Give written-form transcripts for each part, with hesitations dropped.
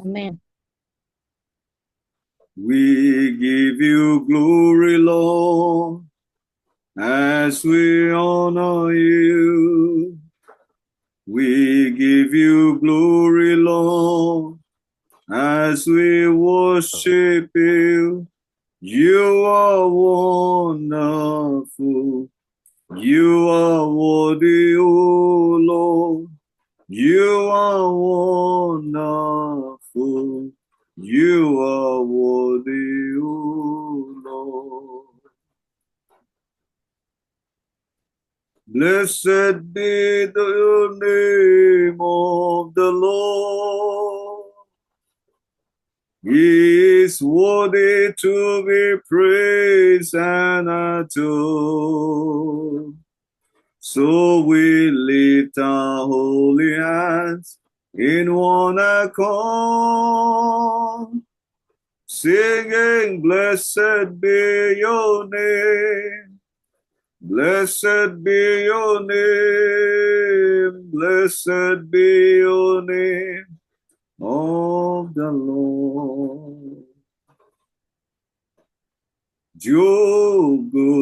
Amen. We give you glory, Lord, as we honor you. We give you glory, Lord, as we worship you. You are wonderful. You are worthy, O Lord. You are wonderful. You are worthy, O Lord. Blessed be the name of the Lord. He is worthy to be praised and adored. So we lift our holy hands in one accord, singing, Blessed be your name. Blessed be your name. Blessed be your name of the Lord. Jogo,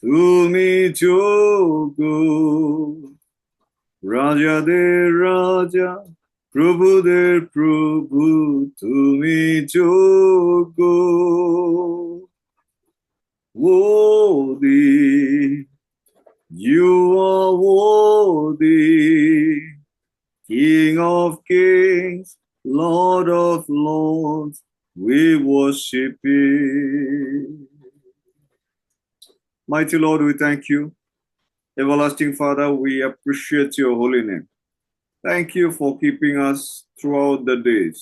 তুমি Jogo, রাজাদের রাজা, প্রভুদের প্রভু, তুমি Jogo. Worthy, you are worthy, King of kings, Lord of lords, we worship you. Mighty Lord, we thank you. Everlasting Father, we appreciate your holy name. Thank you for keeping us throughout the days.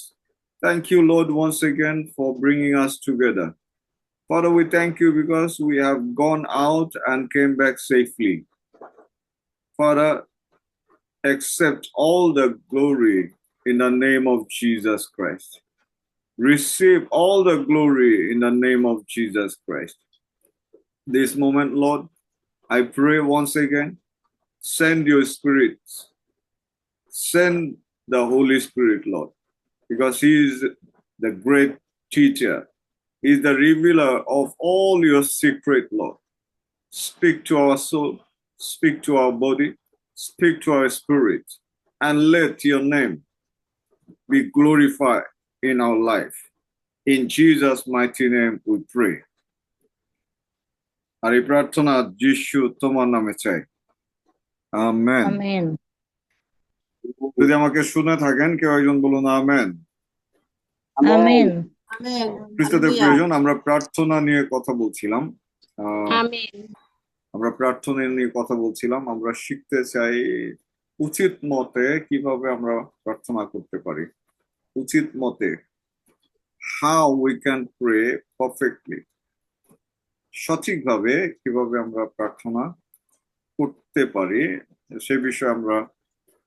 Thank you, Lord, once again for bringing us together. Father, we thank you because we have gone out and came back safely. Father, accept all the glory in the name of Jesus Christ. Receive all the glory in the name of Jesus Christ. This moment, Lord, I pray once again, send your Spirit. Send the Holy Spirit, Lord, because He is the great teacher. He is the revealer of all your secret, Lord. Speak to our soul, speak to our body, speak to our spirit, and let your name be glorified in our life. In Jesus' mighty name we pray. আর এই প্রার্থনা যিশু তোমার নামে চাই, amen. Amen. যদি আমাকে শুনে থাকেন কেউ একজন বলুন আমেন। Amen. খ্রিস্টদের প্রয়োজন, আমরা প্রার্থনা নিয়ে কথা বলছিলাম। আমেন। আমরা প্রার্থনা নিয়ে কথা বলছিলাম। আমরা শিখতে চাই উচিত মতে কিভাবে আমরা প্রার্থনা করতে পারি। উচিত মতে, how we can pray perfectly, সঠিকভাবে কিভাবে আমরা প্রার্থনা করতে পারি সে বিষয়ে আমরা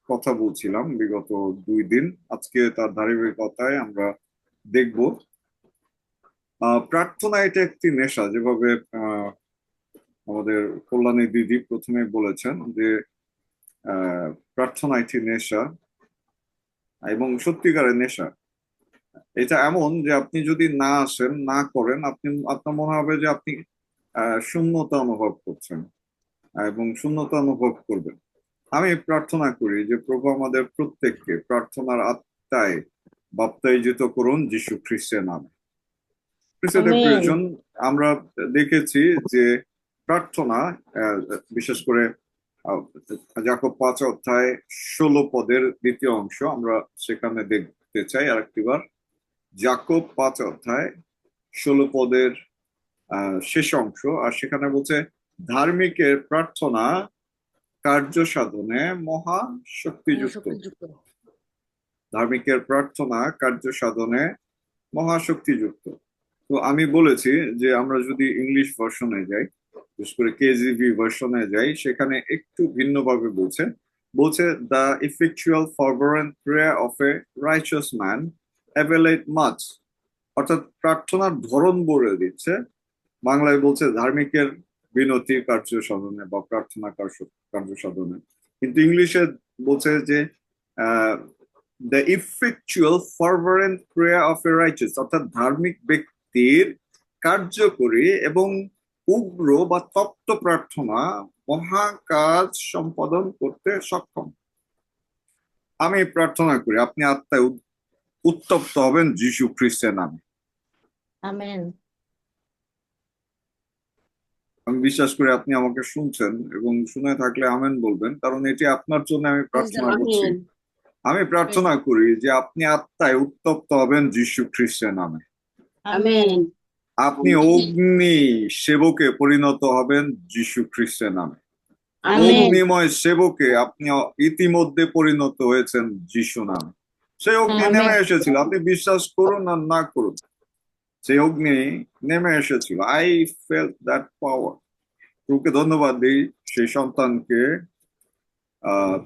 কথা বলছিলাম বিগত 2 দিন। আজকে তার ধারাবাহিকতায় আমরা দেখব প্রার্থনা এটা একটি নেশা। যেভাবে আমাদের কল্যাণী দিদি প্রথমে বলেছেন যে প্রার্থনা একটি নেশা, এবং সত্যিকারের নেশা। এটা এমন যে আপনি যদি না আসেন, না করেন, আপনার মনে হবে যে আপনি শূন্যতা অনুভব করছেন এবং শূন্যতা অনুভব করবেন। আমি প্রার্থনা করি যে প্রভু আমাদের প্রত্যেককে প্রার্থনার আত্মায় বাপ্তায়িত করুন যীশু খ্রিস্টের নামে। খ্রিস্টদের প্রয়োজন, আমরা দেখেছি যে প্রার্থনা বিশেষ করে যাকব 5 অধ্যায় 16 পদের দ্বিতীয় অংশ আমরা সেখানে দেখতে চাই আরেকটিবার। যাকব 5 অধ্যায় 16 পদের শেষ অংশ, আর সেখানে বলছে ধার্মিকের প্রার্থনা কার্য সাধনে মহা শক্তিযুক্ত। ধার্মিকের প্রার্থনা কার্য সাধনে মহা শক্তিযুক্ত। তো আমি বলেছি যে আমরা যদি ইংলিশ ভার্সনে যাই, বিশেষ করে কেজিভি ভার্সনে যাই, সেখানে একটু ভিন্নভাবে বলছে the effectual fervent prayer of a righteous man availeth much. অর্থাৎ প্রার্থনার ধরন বলে দিচ্ছে। বাংলায় বলছে ধার্মিকের বিনতি কার্য সাধনে বা প্রার্থনা কার্য সাধনে, কিন্তু ইংলিশে বলছে যে the effectual fervent prayer of a righteous, অর্থাৎ ধার্মিক ব্যক্তির কার্যকরী এবং উগ্র বা তপ্ত প্রার্থনা মহাকাজ সম্পাদন করতে সক্ষম। আমি প্রার্থনা করি আপনি আত্মায় উত্তপ্ত হবেন যীশু খ্রিস্টের নামে। আমেন। আমি বিশ্বাস করি আপনি আমাকে শুনছেন এবং শুনে থাকলে আমেন বলবেন, কারণ এটি আপনার জন্য আমি প্রার্থনা করছি। আমি প্রার্থনা করি যে আপনি আত্মায় উত্তপ্ত হবেন যীশু খ্রিস্টের নামে। আমেন। আপনি অগ্নি সেবকে পরিণত হবেন যীশু খ্রিস্টের নামে। আমেন। অগ্নিময় সেবকে আপনি ইতিমধ্যে পরিণত হয়েছেন যীশু নামে। সেই অগ্নি আমেন। নেমে এসেছিল, আপনি বিশ্বাস করুন আর না করুন, সেই অগ্নি নেমে এসেছিল। আই ফেল্ট দ্যাট পাওয়ার। প্রভুকে ধন্যবাদ দিই সেই সন্তানকে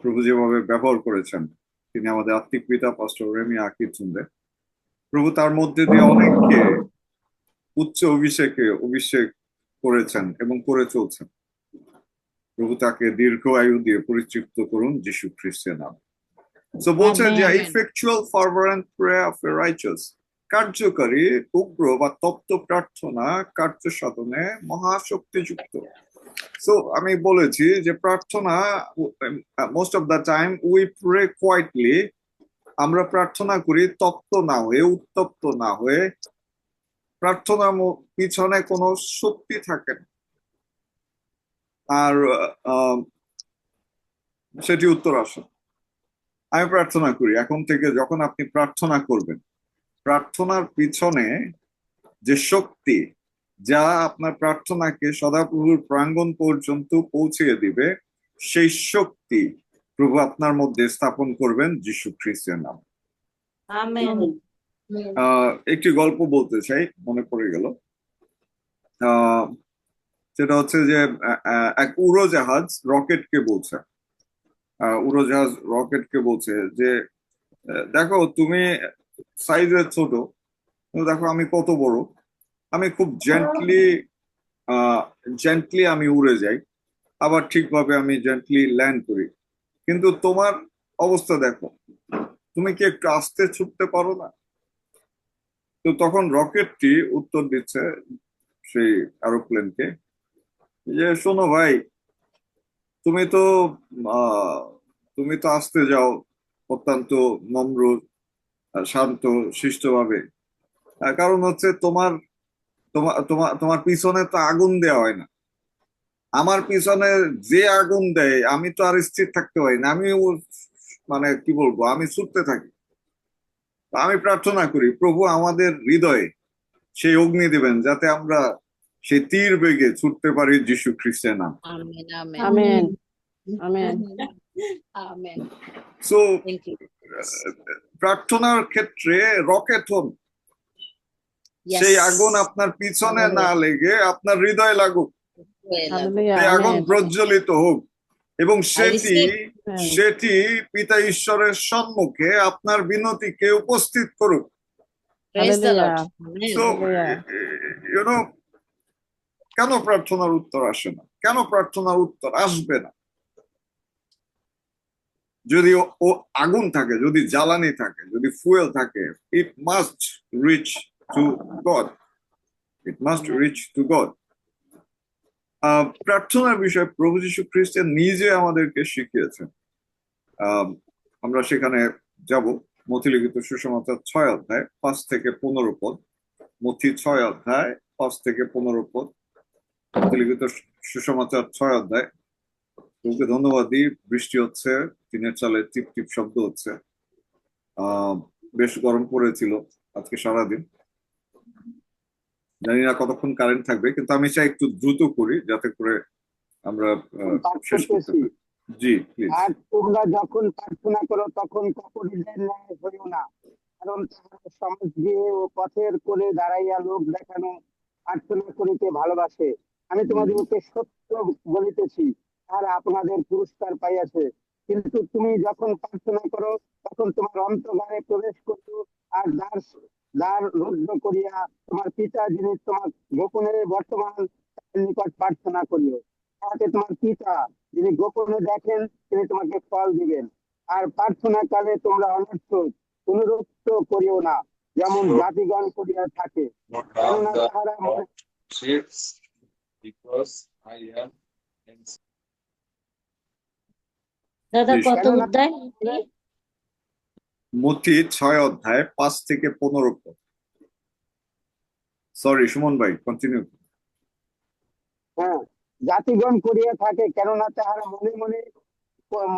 প্রভু যেভাবে ব্যবহার করেছেন। তিনি আমাদের আত্মিক পিতা পাস্টর রেমি আকিচুন্দে। প্রভু তার মধ্যে দিয়ে অনেককে উচ্চ অভিষেক করেছেন এবং করে চলছেন। প্রভু তাকে দীর্ঘ আয়ু দিয়ে পরিতৃপ্ত করুন যীশু খ্রিস্টের নামে। তো বলছেন যে ইফেকচুয়াল ফার্ভারেন্ট প্রেয়ার অফ এ রাইচাস, কার্যকারী উগ্র বা তপ্ত প্রার্থনা কার্য সাধনে মহাশক্তিযুক্ত। সো আমি বলেছি যে প্রার্থনা, most of the time we pray quietly, আমরা প্রার্থনা করি তপ্ত না হয়ে, উত্তপ্ত না হয়ে। প্রার্থনার পিছনে কোনো শক্তি থাকে না, আর সেটি উত্তর আসে। আমি প্রার্থনা করি এখন থেকে যখন আপনি প্রার্থনা করবেন, প্রার্থনার পিছনে যে শক্তি যা আপনার প্রার্থনাকে সদাপ্রভুর প্রাঙ্গণ পর্যন্ত পৌঁছিয়ে দিবে, সেই শক্তি প্রভু আপনার মধ্যে স্থাপন করবেন যীশু খ্রিস্টের নাম। আমেন। একটি গল্প বলতে চাই, মনে পড়ে গেল। সেটা হচ্ছে যে এক উড়োজাহাজ রকেটকে বলছে, যে দেখো তুমি সাইজে ছোট, দেখো আমি কত বড়, আমি খুব জেন্টলি আমি উড়ে যাই, আবার ঠিকভাবে আমি জেন্টলি ল্যান্ড করি, কিন্তু তোমার অবস্থা দেখো, তুমি কি একটু আস্তে ছুটতে পারো না? তো তখন রকেটটি উত্তর দিচ্ছে সেই এরোপ্লেনকে যে শোনো ভাই, তুমি তো তুমি তো আসতে যাও অত্যন্ত নম্র, শান্ত, শিষ্টভাবে। কারণ হচ্ছে তোমার তোমার তোমার তোমার পিছনে তো আগুন দেওয়া হয় না। আমার পিছনে যে আগুন দেয় আমি তো আর স্থির থাকতে পারি না, আমি মানে কি বলবো, আমি ছুটতে থাকি। আমি প্রার্থনা করি প্রভু আমাদের হৃদয়ে সেই অগ্নি দিবেন যাতে আমরা সেই তীর বেগে ছুটতে পারি যীশু খ্রিস্টের নাম। আমেন। আমেন। আমেন। সো প্রার্থনার ক্ষেত্রে রকেট হন, সেই আগুন আপনার পিছনে না লেগে আপনার হৃদয়ে লাগুক, সেই আগুন প্রজ্বলিত হোক এবং সেটি পিতা ঈশ্বরের সম্মুখে আপনার বিনতিকে উপস্থিত করুক। কেন প্রার্থনার উত্তর আসে না? কেন প্রার্থনার উত্তর আসবে না? যদি ও আগুন থাকে, যদি জ্বালানি থাকে, যদি ফুয়েল থাকে, it must rich two god, it must rich two god. প্রার্থনার বিষয়ে প্রভু যীশু খ্রিস্ট নিজে আমাদেরকে শিখিয়েছেন। আমরা সেখানে যাব, মথি লিখিত সুসমাচার 6 অধ্যায় 5 থেকে 15 পদ। মথি 6 অধ্যায় 5 থেকে 15 পদ। মথি লিখিত সুসমাচার 6 অধ্যায়। প্রভুকে ধন্যবাদ দিই, বৃষ্টি হচ্ছে, টিনের চালে টিপ টিপ শব্দ হচ্ছে। বেশ গরম পড়েছিল আজকে সারাদিন, জানি না কতক্ষণ কারেন্ট থাকবে, কিন্তু আমি চাই একটু দ্রুত করি যাতে করে আমরা শেষ করতে পারি। জি প্লিজ। আর তোমরা যখন প্রার্থনা করো তখন কাপড়দের ন্যায় হইও না, কারণ তাহারা সমাজ দিয়ে ও পথের করে দাঁড়াইয়া লোক দেখানো প্রার্থনা করিতে ভালোবাসে। আমি তোমাদেরকে সত্য বলিতেছি, আর আপনাদের পুরস্কার পাইয়াছে। কিন্তু তুমি যখন প্রার্থনা করো তখন তোমার অন্তর্ঘরে প্রবেশ করো, আর দ্বার রুদ্ধ করিয়া তোমার পিতা যিনি তোমার গোপনে বর্তমান নিকট প্রার্থনা করিও, তাহাতে তোমার পিতা যিনি গোপনে দেখেন তিনি তোমাকে ফল দিবেন। আর প্রার্থনা কালে তোমরা অনর্থক পুনরুক্ত করিও না, যেমন So, জাতিগণ করিয়া থাকে, not কেননা have the তাহারা মনে ships because I am in দাদা জি, কত কেননা অধ্যায়? মথি 6 অধ্যায় 5 থেকে 15 পদ। সরি সুমন ভাই, কন্টিনিউ। হ্যাঁ, জাতিগণ করিয়া থাকে, কেননা তাহারা মনে মনে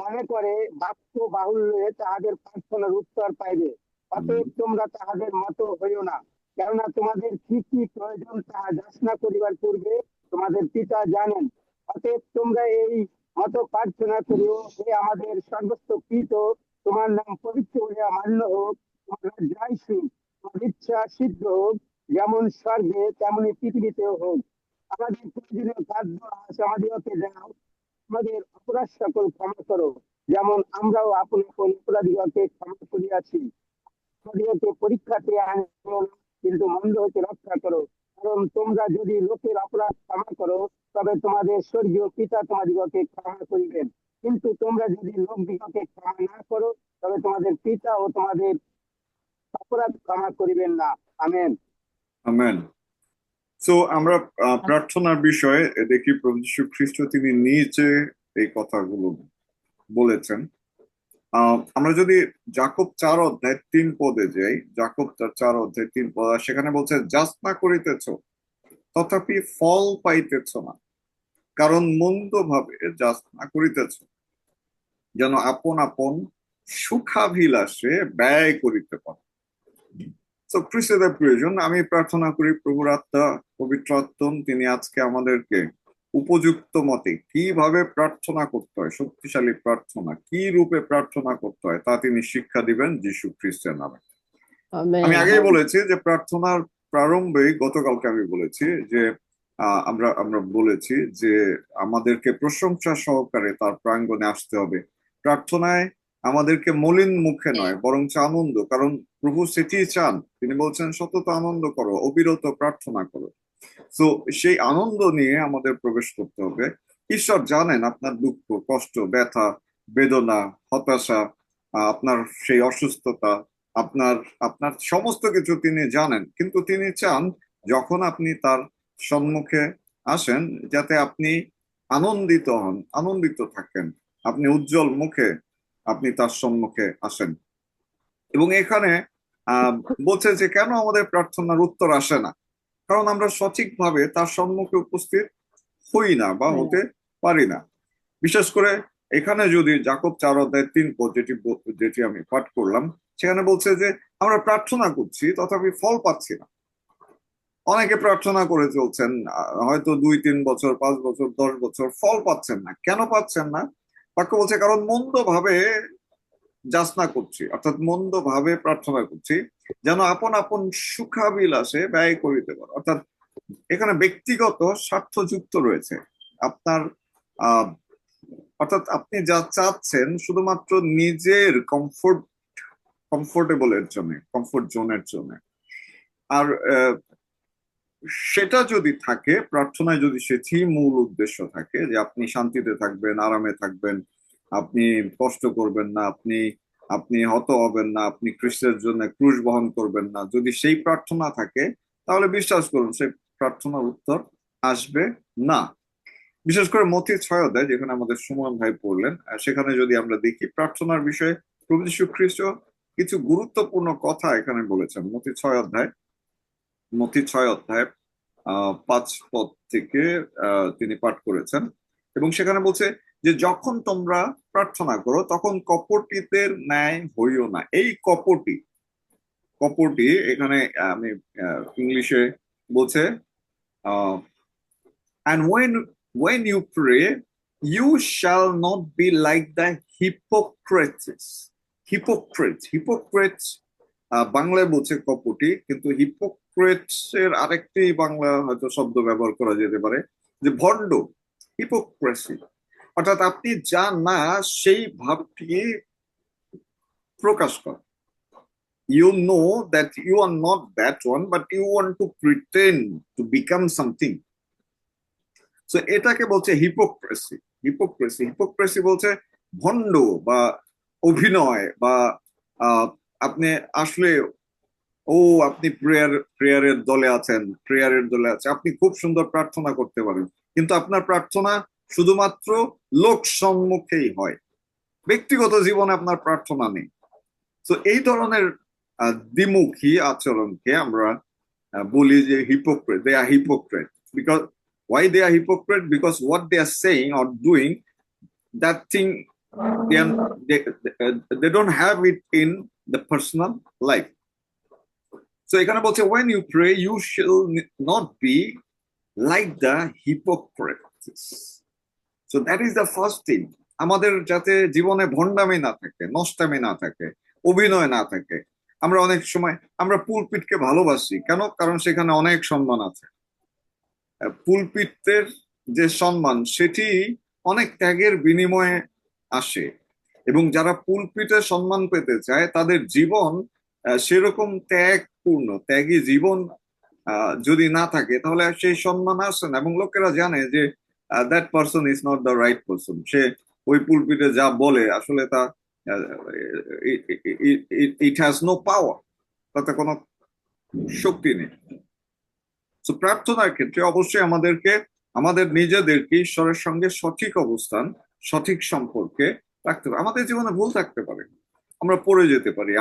মনে করে বাক্য বাহুল্যে তাহাদের প্রার্থনার উত্তর পাইবে। অতএব তোমরা তাহাদের মতো হইও না, কেননা তোমাদের কি কি প্রয়োজন তাহা যাচনা করিবার পূর্বে তোমাদের পিতা জানেন। অতএব তোমরা এই মতো প্রার্থনা করিও, হে আমাদের সর্বস্তকৃত, তোমার নাম পবিত্র হইয়া মান্য হোক, তোমার রাজ্য আসুক, তোমার ইচ্ছা সিদ্ধ হোক, যেমন স্বর্গে তেমনি পৃথিবীতেও হোক। আমাদের প্রয়োজনীয় খাদ্য আজ আমাদিগকে দাও, আমাদের অপরাধ সকল ক্ষমা করো, যেমন আমরাও আপন আপন অপরাধীকে ক্ষমা করিয়াছি। আমাদিগকে পরীক্ষাতে আনিও না, কিন্তু মন্দ হতে রক্ষা করো। কারণ তোমরা যদি লোকের অপরাধ ক্ষমা করো, তবে তোমাদের স্বর্গীয় পিতা তোমাদিগকে ক্ষমা করিবেন। কিন্তু তোমরা যদি লোকদিগকে ক্ষমা না করো, তবে তোমাদের পিতা ও তোমাদের অপরাধ ক্ষমা করিবেন না। আমেন। আমেন। সো আমরা প্রার্থনার বিষয়ে দেখি প্রভু যীশু খ্রিস্ট তিনি নিজে এই কথাগুলো বলেছেন। আমরা যদি যাকব 4 অধ্যায় 3 পদে যাই, যাকব 4 অধ্যায় 3 পদ, সেখানে বলছে যাচনা করিতেছ তথাপি ফল পাইতেছ না, কারণ মন্দ ভাবে যাচনা করিতেছ, যেন আপন আপন সুখাভিলাষে ব্যয় করিতে পারো। তো খ্রিস্টদের প্রয়োজন, আমি প্রার্থনা করি প্রভুর আত্মা পবিত্র আত্মা তিনি আজকে আমাদেরকে উপযুক্ত মতে কিভাবে প্রার্থনা করতে হয়, শক্তিশালী প্রার্থনা কি রূপে প্রার্থনা করতে হয় তা তিনি শিক্ষা দিবেন যীশু খ্রিস্টের নামে। আমি আগেই বলেছি যে প্রার্থনার প্রারম্ভে গতকালকে আমি বলেছি যে আমরা আমরা বলেছি যে আমাদেরকে প্রশংসা সহকারে তার প্রাঙ্গণে আসতে হবে। প্রার্থনায় আমাদেরকে মলিন মুখে নয় বরঞ্চ আনন্দ, কারণ প্রভু সেটি চান। তিনি বলছেন সতত আনন্দ করো, অবিরত প্রার্থনা করো। তো সেই আনন্দ নিয়ে আমাদের প্রবেশ করতে হবে। ঈশ্বর জানেন আপনার দুঃখ, কষ্ট, ব্যথা, বেদনা, হতাশা, আপনার সেই অসুস্থতা, আপনার আপনার সমস্ত কিছু তিনি জানেন, কিন্তু তিনি চান যখন আপনি তার সম্মুখে আসেন যাতে আপনি আনন্দিত হন, আনন্দিত থাকেন, আপনি উজ্জ্বল মুখে আপনি তার সম্মুখে আসেন। এবং এখানে বলছে যে কেন আমাদের প্রার্থনার উত্তর আসে না, কারণ আমরা সঠিকভাবে তার সম্মুখে উপস্থিত হই না বা হতে পারি না। বিশেষ করে এখানে যদি যাকব 4 অধ্যায় 3 পদ যেটি আমি পাঠ করলাম, সেখানে বলছে যে আমরা প্রার্থনা করছি তথাপি ফল পাচ্ছি না। অনেকে প্রার্থনা করে চলছেন হয়তো 2-3 বছর, 5 বছর, 10 বছর, ফল পাচ্ছেন না। কেন পাচ্ছেন না? বাক্য বলছে কারণ মন্দ ভাবে যাচনা করছি, অর্থাৎ মন্দ ভাবে প্রার্থনা করছি, যেন আপন আপন সুখাবিলাসে ব্যয় করিতে পারো। অর্থাৎ এখানে ব্যক্তিগত স্বার্থ যুক্ত রয়েছে আপনার, অর্থাৎ আপনি যা চাচ্ছেন শুধুমাত্র নিজের কমফোর্টেবলের জন্য, কমফোর্ট জোনের জন্য। আর সেটা যদি থাকে, প্রার্থনায় যদি সেটি মূল উদ্দেশ্য থাকে যে আপনি শান্তিতে থাকবেন, আরামে থাকবেন, আপনি কষ্ট করবেন না, আপনি আপনি হত হবেন না, আপনি খ্রিস্টের জন্য ক্রুশ বহন করবেন না, যদি সেই প্রার্থনা থাকে তাহলে বিশ্বাস করুন সেই প্রার্থনার উত্তর আসবে না। বিশেষ করে মথি 6 অধ্যায় যেখানে আমাদের সুমন ভাই পড়লেন, সেখানে যদি আমরা দেখি প্রার্থনার বিষয়ে প্রভু যীশু খ্রিস্ট কিছু গুরুত্বপূর্ণ কথা এখানে বলেছেন। মথি 6 অধ্যায় 5 পদ থেকে তিনি পাঠ করেছেন, এবং সেখানে বলছে যে যখন তোমরা প্রার্থনা করো তখন কপটীদের ন্যায় হইও না। এই কপটি এখানে আমি ইংলিশে বলছে and when you pray you shall not be like the hypocrites বাংলায় বলছে কপটি, কিন্তু হিপোক্রেটস এর আরেকটি বাংলা হয়তো শব্দ ব্যবহার করা যেতে পারে যে ভণ্ড, হিপোক্রেসি। অর্থাৎ আপনি যা না সেই ভাবটি প্রকাশ করেন। You know that you are not that one, but you want to pretend to become something. So এটাকে বলছে হিপোক্রেসি বলছে ভণ্ড বা অভিনয় বা আহ, আপনি আসলে আপনি প্রেয়ারের দলে আছেন, আপনি খুব সুন্দর প্রার্থনা করতে পারেন, কিন্তু আপনার প্রার্থনা শুধুমাত্র লোক সম্মুখেই হয়, ব্যক্তিগত জীবনে আপনার প্রার্থনা নেই। তো এই ধরনের দ্বিমুখী আচরণকে আমরা বলি যে hypocrite, they are hypocrite. Because why they are hypocrite? Because what they are saying or doing, that thing, they, are, they don't have it in the personal life. So এখানে বলছে when you pray you shall not be like the hypocrites. So that is the first thing. আমাদের যাতে জীবনে ভণ্ডামি না থাকে, নষ্টামি না থাকে, অভিনয় না থাকে। আমরা অনেক সময় আমরা পুলপিটকে ভালোবাসি কেন? কারণ সেখানে অনেক সম্মান আছে। পুলপিটের যে সম্মান সেটি অনেক ত্যাগের বিনিময়ে আসে, এবং যারা পুলপিটে সম্মান পেতে চায় তাদের জীবন সেরকম ত্যাগী জীবন যদি না থাকে তাহলে সেই সম্মান আসে না, এবং লোকেরা জানে যে that person is not the right person. সে ওই পুলপিটে যা বলে আসলে তা ইট হ্যাজ নো পাওয়ার, তাতে কোনো শক্তি নেই। তো প্রার্থনার ক্ষেত্রে অবশ্যই আমাদের নিজেদেরকে ঈশ্বরের সঙ্গে সঠিক অবস্থান, সঠিক সম্পর্কে রাখতে হবে। আমাদের জীবনে ভুল থাকতে পারে, আমরা পড়ে যেতে পারি,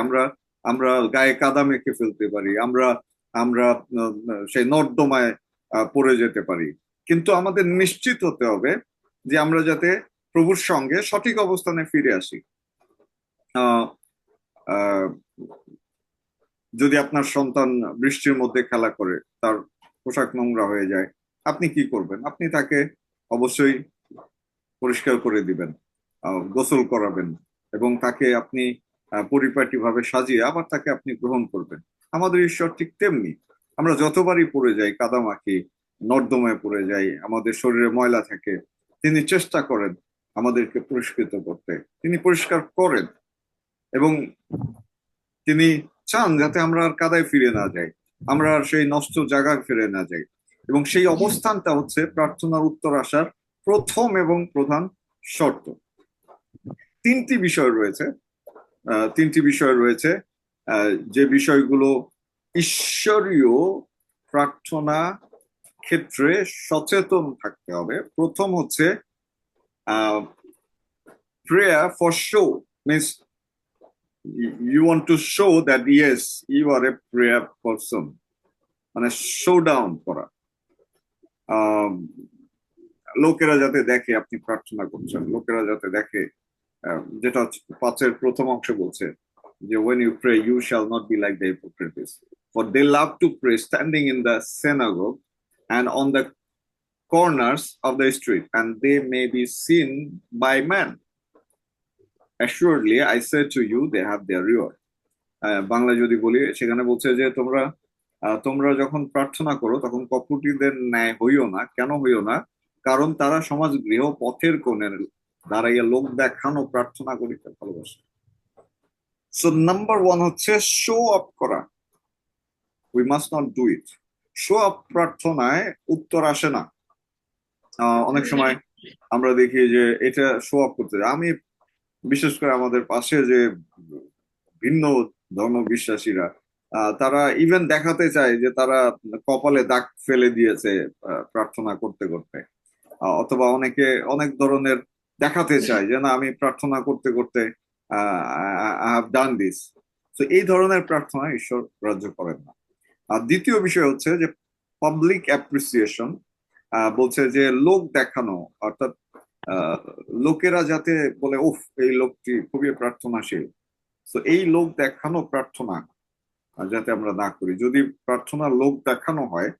আমরা গায়ে কাদা মেখে ফেলতে পারি, আমরা সেই নর্দমায় পড়ে যেতে পারি, কিন্তু আমাদের নিশ্চিত হতে হবে যে আমরা যাতে প্রভুর সঙ্গে সঠিক অবস্থানে ফিরে আসি। যদি আপনার সন্তান বৃষ্টির মধ্যে খেলা করে, তার পোশাক নোংরা হয়ে যায়, আপনি কি করবেন? আপনি তাকে অবশ্যই পরিষ্কার করে দিবেন, গোসল করাবেন, এবং তাকে আপনি পরিপাটিভাবে সাজিয়ে আবার তাকে আপনি গ্রহণ করবেন। আমাদের ঈশ্বর ঠিক তেমনি। আমরা যতবারই পড়ে যাই, কাদামাখি নর্দমায় পড়ে যাই, আমাদের শরীরে ময়লা থাকে, তিনি চেষ্টা করেন আমাদেরকে পরিষ্কৃত করতে, তিনি পরিষ্কার করেন, এবং তিনি চান যাতে আমরা আর কাদায় ফিরে না যাই, আমরা আর সেই নষ্ট জায়গায় ফিরে না যাই। এবং সেই অবস্থানটা হচ্ছে প্রার্থনার উত্তর আসার প্রথম এবং প্রধান শর্ত। তিনটি বিষয় রয়েছে যে বিষয়গুলো ঈশ্বরীয় প্রার্থনা ক্ষেত্রে সচেতন থাকতে হবে। প্রথম হচ্ছে prayer for show, means you want to show that yes you are a prayer person, মানে শো ডাউন করা, লোকেরা যাতে দেখে আপনি প্রার্থনা করছেন, লোকেরা যাতে দেখে, যেটা 5-এর প্রথম অংশ বলছে যে when you pray you shall not be like the hypocrites, for they love to pray standing in the synagogue and on the corners of the street, and they may be seen by men. Assuredly I say to you they have their reward. Bangla যদি বলি, সেখানে বলছে যে তোমরা যখন প্রার্থনা করো তখন কপটীদের ন্যায় হইও না। কেন হইও না? কারণ তারা সমাজ গৃহ পথের কোণে দাঁড়াইয়া লোক দেখানো প্রার্থনা করিতে ভালোবাসে। সো নাম্বার 1 হচ্ছে শো অফ করা। We must not do it. Show off প্রার্থনায় উত্তর আসে না। অনেক সময় আমরা দেখি যে এটা শো অফ করতে, আমি বিশেষ করে আমাদের পাশে যে ভিন্ন ধর্ম বিশ্বাসীরা, তারা ইভেন দেখাতে চায় যে তারা কপালে দাগ ফেলে দিয়েছে প্রার্থনা করতে করতে, অথবা অনেকে অনেক ধরনের দেখাতে চায় যে না আমি প্রার্থনা করতে করতে আই হ্যাভ ডান দিস। তো এই ধরনের প্রার্থনা ঈশ্বর গ্রাহ্য করেন না। আর দ্বিতীয় বিষয় হচ্ছে যে পাবলিক অ্যাপ্রিসিয়েশন, বলছে যে লোক দেখানো, অর্থাৎ লোকেরা যাতে বলে উফ এই লোকটি খুবই প্রার্থনাশীল। তো এই লোক দেখানো প্রার্থনা যাতে আমরা না করি। যদি প্রার্থনা লোক দেখানো হয়,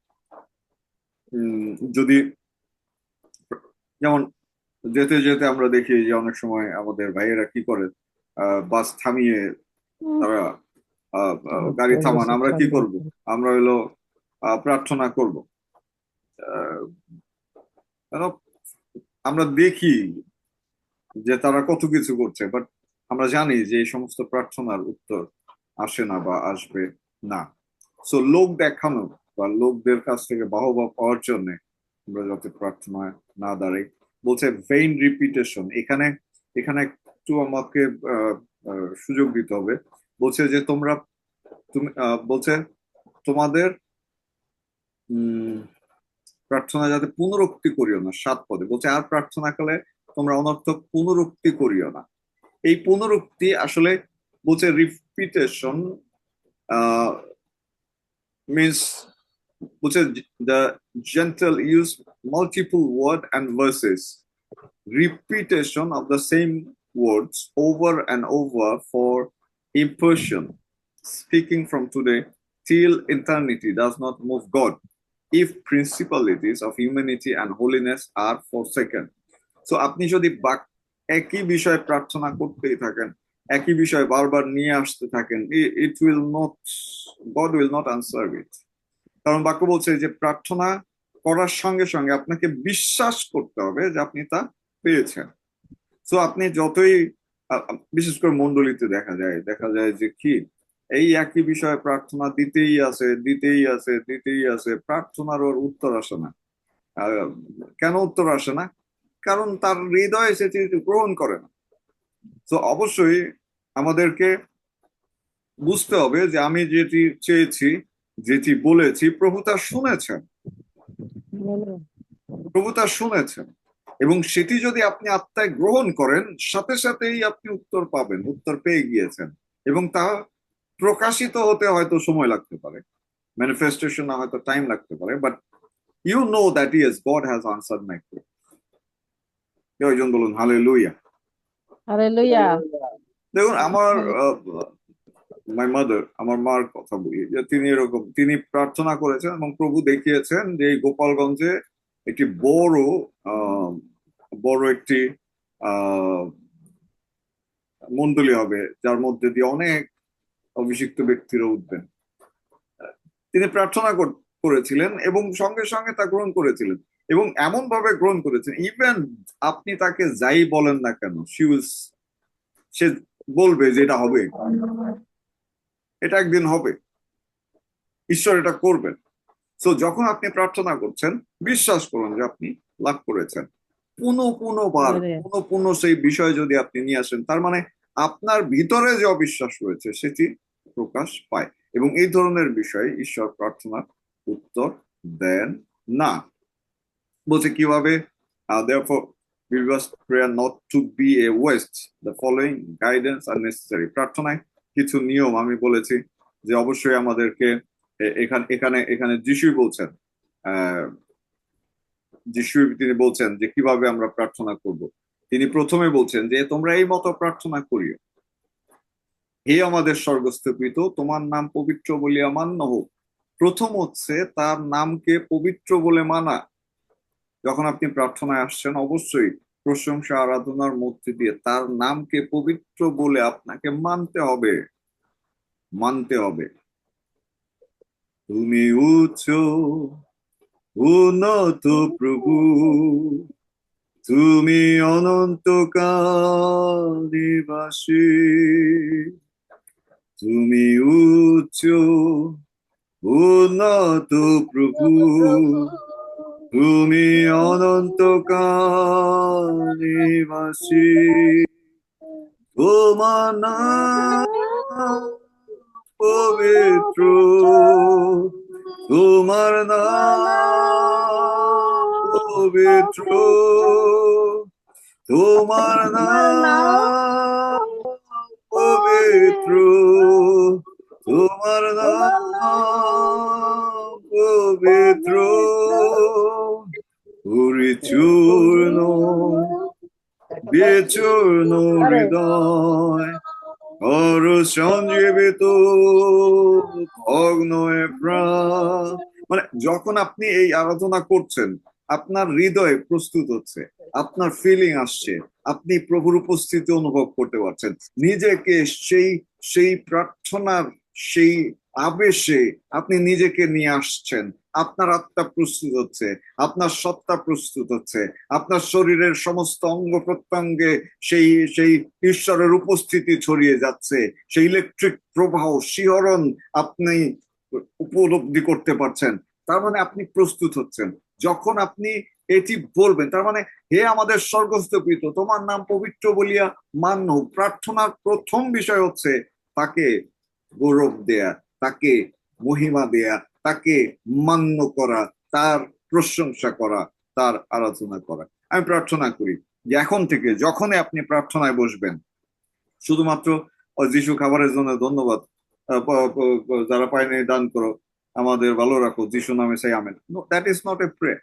যদি যেমন যেতে যেতে আমরা দেখি যে অনেক সময় আমাদের ভাইয়েরা কি করে, বাস থামিয়ে তারা গাড়ি থামান, আমরা কি করব? আমরা হলো প্রার্থনা করব। আমরা দেখি যে তারা কত কিছু করছে, বাট আমরা জানি যে এই সমস্ত প্রার্থনার উত্তর আসে না বা আসবে না। সো লোক দেখানো বা লোকদের কাছ থেকে বাহবা পাওয়ার জন্য আমরা যাতে প্রার্থনায় না দাঁড়াই। বলছে ভেইন রিপিটেশন, এখানে একটু আমাকে সুযোগ দিতে হবে। বলছে যে বলছে তোমাদের প্রার্থনা যাতে পুনরুক্তি করিও না, 7 পদে বলছে আর প্রার্থনা করলে তোমরা অনর্থক পুনরুক্তি করিও না। এই পুনরুক্তি আসলে বলছে রিপিটেশন মিনস বলছে the gentle use multiple word and verses, repetition of the same words over and over for impression, speaking from today till eternity does not move God if principalities of humanity and holiness are forsaken. So আপনি যদি একই বিষয়ে প্রার্থনা করতেই থাকেন, একই বিষয় বারবার নিয়ে আসতে থাকেন, it will not, God will not answer it. কারণ বাক্য বলছে যে প্রার্থনা করার সঙ্গে সঙ্গে আপনাকে বিশ্বাস করতে হবে যে আপনি তা পেয়েছেন। সো আপনি যতই বিশেষ করে মন্ডলীতে দেখা যায় যে কি এই একই বিষয়ে প্রার্থনা দিতেই আছে, প্রার্থনার ওর উত্তর আসে না। কেন উত্তর আসে না? কারণ তার হৃদয়ে সেটি গ্রহণ করে না। তো অবশ্যই আমাদেরকে বুঝতে হবে যে আমি যেটি চেয়েছি, যেটি বলেছি, প্রভু তা শুনেছেন এবং সেটি যদি আপনি আত্মায় গ্রহণ করেন, সাথে সাথেই আপনি উত্তর পাবেন, উত্তর পেয়ে গিয়েছেন। এবং তা প্রকাশিত হতে হয়তো সময় লাগতে পারে, ম্যানিফেস্টেশন হয়তো টাইম লাগতে পারে, but you know that yes God has answered my prayer. কয়জন বলুন হালেলুয়া। হালেলুয়া। দেখুন আমার মাই মাদার, আমার মার কথা বলি, যে তিনি প্রার্থনা করেছেন এবং প্রভু দেখিয়েছেন যে এই গোপালগঞ্জে একটি বড় একটি মণ্ডলী হবে, যার মধ্যে দিয়ে অনেক অভিষিক্ত ব্যক্তিরা উঠবেন। তিনি প্রার্থনা করেছিলেন এবং সঙ্গে সঙ্গে তা গ্রহণ করেছিলেন এবং এমন ভাবে গ্রহণ করেছেন, ইভেন আপনি তাকে যাই বলেন না কেন, সে বলবে যে এটা হবে, এটা একদিন হবে, ঈশ্বর এটা করবেন। সো যখন আপনি প্রার্থনা করছেন, বিশ্বাস করুন যে আপনি লাভ করেছেন। পুনঃ সেই বিষয় যদি আপনি নিয়ে আসেন, তার মানে আপনার ভিতরে যে অবিশ্বাস রয়েছে সেটি প্রকাশ পায় এবং এই ধরনের বিষয়ে ঈশ্বর প্রার্থনার উত্তর দেন না। বলছে কিভাবে, therefore we must pray not to be a waste. The following guidance are necessary. প্রার্থনায় কিছু নিয়ম আমি বলেছি যে অবশ্যই আমাদেরকে এখানে তিনি বলছেন যে কিভাবে আমরা প্রার্থনা করব। তিনি প্রথমে বলছেন যে তোমরা এই মতো প্রার্থনা করিও, হে আমাদের স্বর্গস্থ পিতা, তোমার নাম পবিত্র বলিয়া মান্য হোক। প্রথম হচ্ছে তার নামকে পবিত্র বলে মানা। যখন আপনি প্রার্থনায় আসছেন, অবশ্যই প্রশংসা আরাধনার মধ্যে দিয়ে তার নামকে পবিত্র বলে আপনাকে মানতে হবে। তুমি উচ্চ উন্নত প্রভু, তুমি অনন্তকাল নিবাসী, তুমি উচ্চ উন্নত প্রভু, তুমি অনন্তকাল নিবাসী, তোমার নাম পবিত্র, তোমার নাম পবিত্র, তোমার নাম পবিত্র, তোমার নাম পবিত্র, পরিচূর্ণ বিচূর্ণ হৃদয় কর সঞ্জীবিত ভগ্ন প্রাণ। মানে যখন আপনি এই আরাধনা করছেন, আপনার হৃদয় প্রস্তুত হচ্ছে, আপনার ফিলিং আসছে, আপনি প্রভুর উপস্থিতি অনুভব করতে পারছেন, নিজেকে সেই প্রার্থনার সেই আবেশে আপনি নিজেকে নিয়ে আসছেন, আপনার আত্মা প্রস্তুত হচ্ছে, আপনার সত্তা প্রস্তুত হচ্ছে, আপনার শরীরের সমস্ত অঙ্গ প্রত্যঙ্গে সেই ঈশ্বরের উপস্থিতি ছড়িয়ে যাচ্ছে, সেই ইলেকট্রিক প্রবাহ শিহরণ আপনি উপলব্ধি করতে পারছেন। তার মানে আপনি প্রস্তুত হচ্ছেন। যখন আপনি এটি বলবেন। তার মানে, হে আমাদের স্বর্গস্থ পিতা, তোমার নাম পবিত্র বলিয়া মান্য। প্রার্থনার প্রথম বিষয় হচ্ছে তাকে গৌরব দেয়া, তাকে মহিমা দেয়া, তাকে মান্য করা, তার প্রশংসা করা, তার আরাধনা করা। আমি প্রার্থনা করি যে এখন থেকে যখনই আপনি প্রার্থনায় বসবেন, শুধুমাত্র যিশু খাবারের জন্য ধন্যবাদ, যারা পায়নি দান করো, আমাদের ভালো রাখো, যিশু নামে চাই amen, that is not a prayer.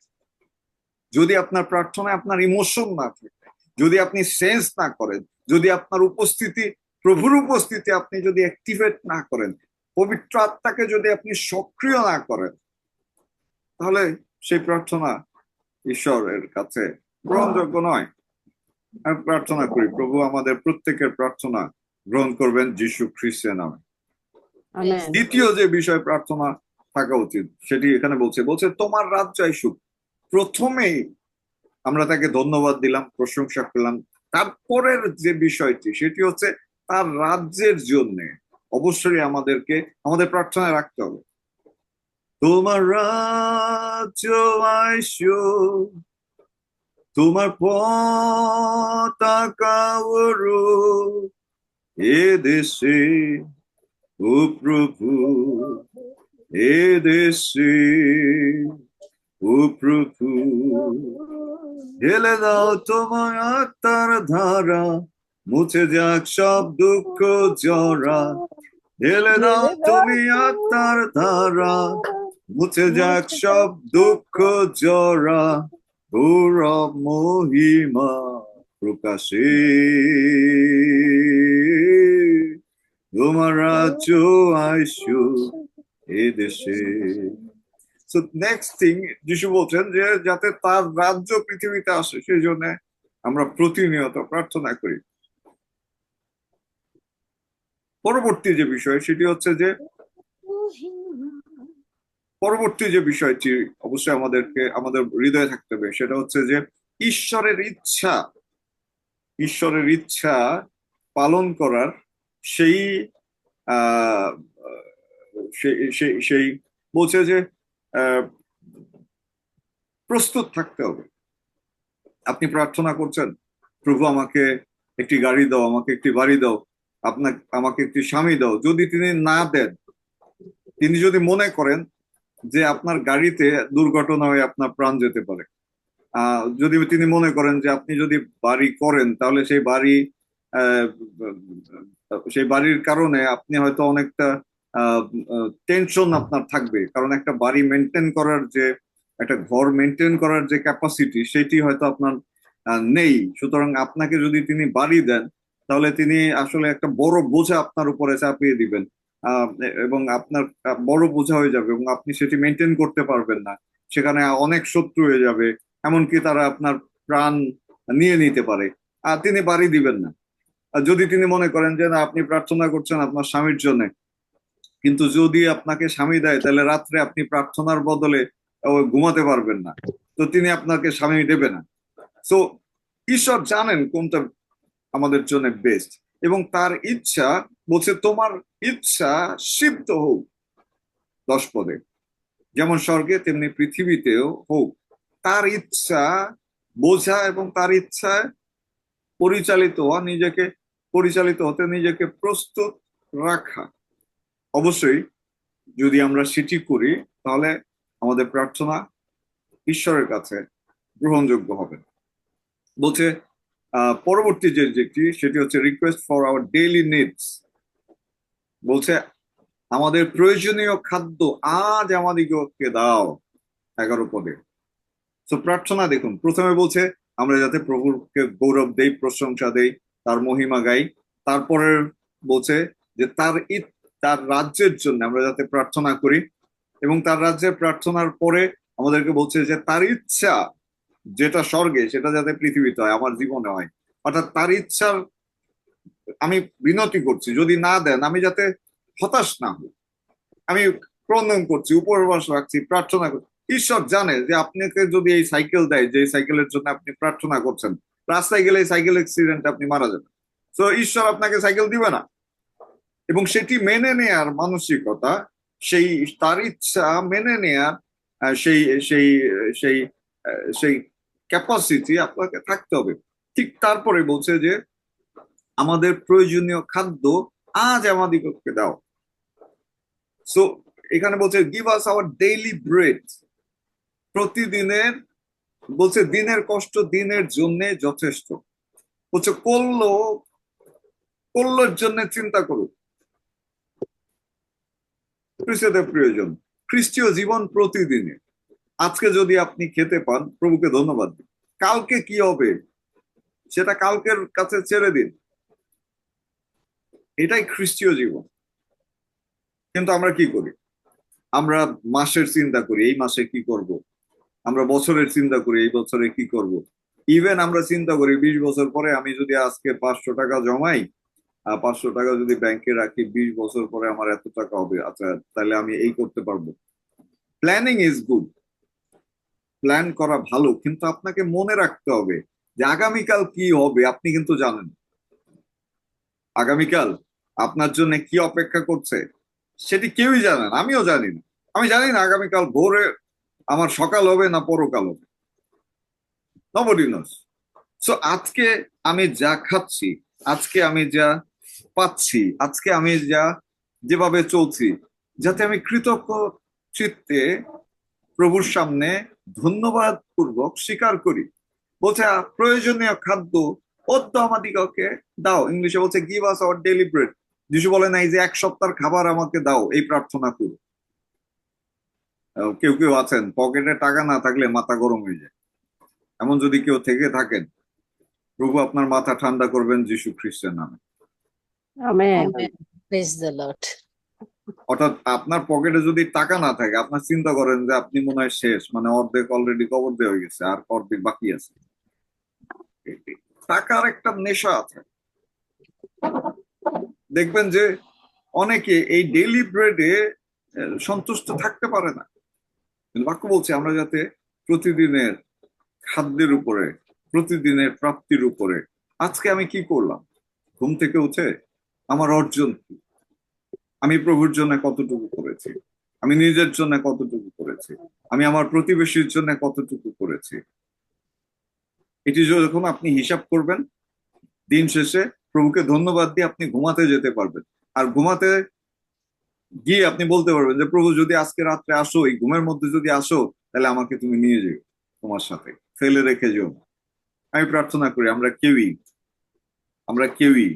যদি আপনার প্রার্থনায় আপনার ইমোশন না থাকে, যদি আপনি সেন্স না করেন, যদি আপনার উপস্থিতি, প্রভুর উপস্থিতি আপনি যদি অ্যাক্টিভেট না করেন, পবিত্র আত্মাকে যদি আপনি সক্রিয় না করেন, তাহলে সেই প্রার্থনা ঈশ্বরের কাছে গ্রহণযোগ্য নয়। আমি প্রার্থনা করি প্রভু আমাদের প্রত্যেকের প্রার্থনা গ্রহণ করবেন যীশু খ্রিস্টের নামে। আমেন। দ্বিতীয় যে বিষয় প্রার্থনা থাকা উচিত সেটি এখানে বলছে তোমার রাজ্য আসুক। প্রথমেই আমরা তাকে ধন্যবাদ দিলাম, প্রশংসা করলাম। তারপরের যে বিষয়টি সেটি হচ্ছে তার রাজ্যের জন্য অবশ্যই আমাদেরকে আমাদের প্রার্থনায় রাখতে হবে, তোমার রাজ্য আসুক, তোমার পতাকা উড়ুক এ দেশে, ও প্রভু এ দেশে, ও প্রভু ঢেলে দাও তোমার আত্মার ধারা, মুছে যাক সব দুঃখ জরা। ঢেলে দাও তুমি আত্মার ধারা, মুছে যাক সব দুঃখ জরা। গৌরব মহিমা প্রকাশে তোমার রাজ্য আসুক এ দেশে। সো নেক্সট থিং, যিশু বলছেন যে যাতে তার রাজ্য পৃথিবীতে আসে, সেই জন্য আমরা প্রতিনিয়ত প্রার্থনা করি। পরবর্তী যে বিষয় সেটি হচ্ছে যে পরবর্তী যে বিষয়টি অবশ্যই আমাদেরকে আমাদের হৃদয়ে থাকতে হবে, সেটা হচ্ছে যে ঈশ্বরের ইচ্ছা পালন করার সেই আহ সেই বলছে যে প্রস্তুত থাকতে হবে। আপনি প্রার্থনা করছেন, প্রভু আমাকে একটি গাড়ি দাও, আমাকে একটি বাড়ি দাও, আমাকে একটি স্বামী দাও। যদি তিনি না দেন, তিনি যদি মনে করেন যে আপনার গাড়িতে দুর্ঘটনা হয়ে আপনার প্রাণ যেতে পারে, যদি তিনি মনে করেন যে আপনি যদি বাড়ি করেন তাহলে সেই বাড়ির কারণে আপনি হয়তো অনেকটা টেনশন আপনার থাকবে, কারণ একটা বাড়ি মেনটেন করার যে একটা ঘর মেনটেন করার যে ক্যাপাসিটি সেটি হয়তো আপনার নেই। সুতরাং আপনাকে যদি তিনি বাড়ি দেন তাহলে তিনি আসলে একটা বড় বোঝা আপনার উপরে চাপিয়ে দিবেন, এবং আপনার বড় বোঝা হয়ে যাবে এবং আপনি সেটি মেনটেন করতে পারবেন না। সেখানে অনেক শত্রু হয়ে যাবে, এমনকি তারা আপনার প্রাণ নিয়ে নিতে পারে, আর তিনি বাড়ি দিবেন না। আর যদি তিনি মনে করেন যে না, আপনি প্রার্থনা করছেন আপনার স্বামীর জন্য, কিন্তু যদি আপনাকে স্বামী দেয় তাহলে রাত্রে আপনি প্রার্থনার বদলে ঘুমাতে পারবেন না, তো তিনি আপনাকে স্বামী দেবে না। সো ঈশ্বর জানেন কোনটা আমাদের জন্য বেস্ট, এবং তার ইচ্ছা বলছে তোমার ইচ্ছা সিদ্ধ হোক। 10 পদে, যেমন স্বর্গে তেমনি পৃথিবীতেও হোক। তার ইচ্ছা বোঝা এবং তার ইচ্ছায় পরিচালিত হতে নিজেকে প্রস্তুত রাখা। অবশ্যই যদি আমরা সেটি করি তাহলে আমাদের প্রার্থনা ঈশ্বরের কাছে গ্রহণযোগ্য হবে। বলছে পরবর্তী যেটি সেটি হচ্ছে request for our daily needs. বলছে আমাদের প্রয়োজনীয় খাদ্য আজ আমাদিগকে দাও, 11 পদে। তো প্রার্থনা দেখুন, প্রথমে বলছে আমরা যাতে প্রভুকে গৌরব দেই, প্রশংসা দেই, তার মহিমা গাই। তারপরে বলছে যে তার রাজ্যের জন্য আমরা যাতে প্রার্থনা করি, এবং তার রাজ্যের প্রার্থনার পরে আমাদেরকে বলছে যে তার ইচ্ছা যেটা স্বর্গে সেটা যাতে পৃথিবীতে হয়, আমার জীবনে হয়। অর্থাৎ তার ইচ্ছার আমি বিনতি করছি, যদি না দেন আমি যাতে হতাশ না হই। আমি ক্রন্দন করছি, উপবাস রাখছি, প্রার্থনা করছি। ঈশ্বর জানে যে আপনাকে যদি এই সাইকেল দেয়, যে সাইকেলের জন্য আপনি প্রার্থনা করছেন, রাস্তায় গেলে সাইকেল অ্যাক্সিডেন্টে আপনি মারা যাবেন। তো ঈশ্বর আপনাকে সাইকেল দিবে না, এবং সেটি মেনে নেয়ার মানসিকতা, তার ইচ্ছা মেনে নেয়ার সেই সেই সেই সেই ক্যাপাসিটি আপনাকে থাকতে হবে। ঠিক তারপরে বলছে যে আমাদের প্রয়োজনীয় খাদ্য আজ আমাদিগকে দাও। সো এখানে বলছে give us our daily bread, প্রতিদিনের, বলছে দিনের কষ্ট দিনের জন্য যথেষ্ট। বলছে কল্লোর জন্য চিন্তা করুন, খ্রিস্টদের প্রয়োজন, খ্রিস্টীয় জীবন প্রতিদিনে। আজকে যদি আপনি খেতে পান, প্রভুকে ধন্যবাদ দিন। কালকে কি হবে সেটা কালকের কাছে ছেড়ে দিন। এটাই খ্রিস্টীয় জীবন। কিন্তু আমরা কি করি? আমরা মাসের চিন্তা করি, এই মাসে কি করব। আমরা বছরের চিন্তা করি, এই বছরে কি করব। ইভেন আমরা চিন্তা করি 20 বছর পরে আমি যদি আজকে 500 টাকা জমাই, 500 টাকা যদি ব্যাংকে রাখি, 20 বছর পরে আমার এত টাকা হবে, আচ্ছা তাহলে আমি এই করতে পারবো। প্ল্যানিং ইজ গুড, প্ল্যান করা ভালো, কিন্তু আপনাকে মনে রাখতে হবে যে আগামীকাল কি হবে আপনি কিন্তু জানেন। আগামীকাল আপনার জন্য কি অপেক্ষা করছে সেটি কেউই জানে না, আমিও জানি না। আমি জানি না আগামীকাল ভোরে আমার সকাল হবে না পরকাল হবে, নবডি নোস। সো আজকে আমি যা খাচ্ছি, আজকে আমি যা পাচ্ছি, আজকে আমি যেভাবে চলছি, যাতে আমি কৃতজ্ঞ চিত্তে প্রভুর সামনে ধন্যবাদ পূর্বক স্বীকার করি। বলছে প্রয়োজনীয় খাদ্য অদ্য আমাদিগকে দাও। ইংলিশে বলছে give us our daily bread. যিশু বলে নাই যে 1 সপ্তাহের খাবার আমাকে দাও, এই প্রার্থনা করো। কেউ কেউ আছেন পকেটে টাকা না থাকলে মাথা গরম হয়ে যায়। এমন যদি কেউ থেকে থাকেন, প্রভু আপনার মাথা ঠান্ডা করবেন যিশু খ্রিস্টের নামে। Amen. Amen. Praise the Lord. অর্থাৎ আপনার পকেটে যদি টাকা না থাকে, আপনার চিন্তা করেন যে আপনি মনে হয় শেষ, মানে অর্ধেক অলরেডি কবর দেওয়া হয়ে গেছে, আর অর্ধেক বাকি আছে। টাকার একটা নেশা আছে। দেখবেন যে অনেকে এই ডেইলি ব্রেডে সন্তুষ্ট থাকতে পারে না। কিন্তু বাক্য বলছে আমরা যাতে প্রতিদিনের খাদ্যের উপরে, প্রতিদিনের প্রাপ্তির উপরে, আজকে আমি কি করলাম, ঘুম থেকে উঠে আমার অর্জন কি, আমি প্রভুর জন্য কতটুকু করেছি, আমি নিজের জন্য কতটুকু করেছি, আমি আমার প্রতিবেশীর জন্য কতটুকু করেছি। এটি যখন আপনি হিসাব করবেন, দিন শেষে প্রভুকে ধন্যবাদ দিয়ে আপনি ঘুমাতে যেতে পারবেন। আর ঘুমাতে গিয়ে আপনি বলতে পারবেন যে প্রভু যদি আজকে রাত্রে আসো, এই ঘুমের মধ্যে যদি আসো, তাহলে আমাকে তুমি নিয়ে যেও তোমার সাথে, ফেলে রেখে যেও। আমি প্রার্থনা করি আমরা কেউই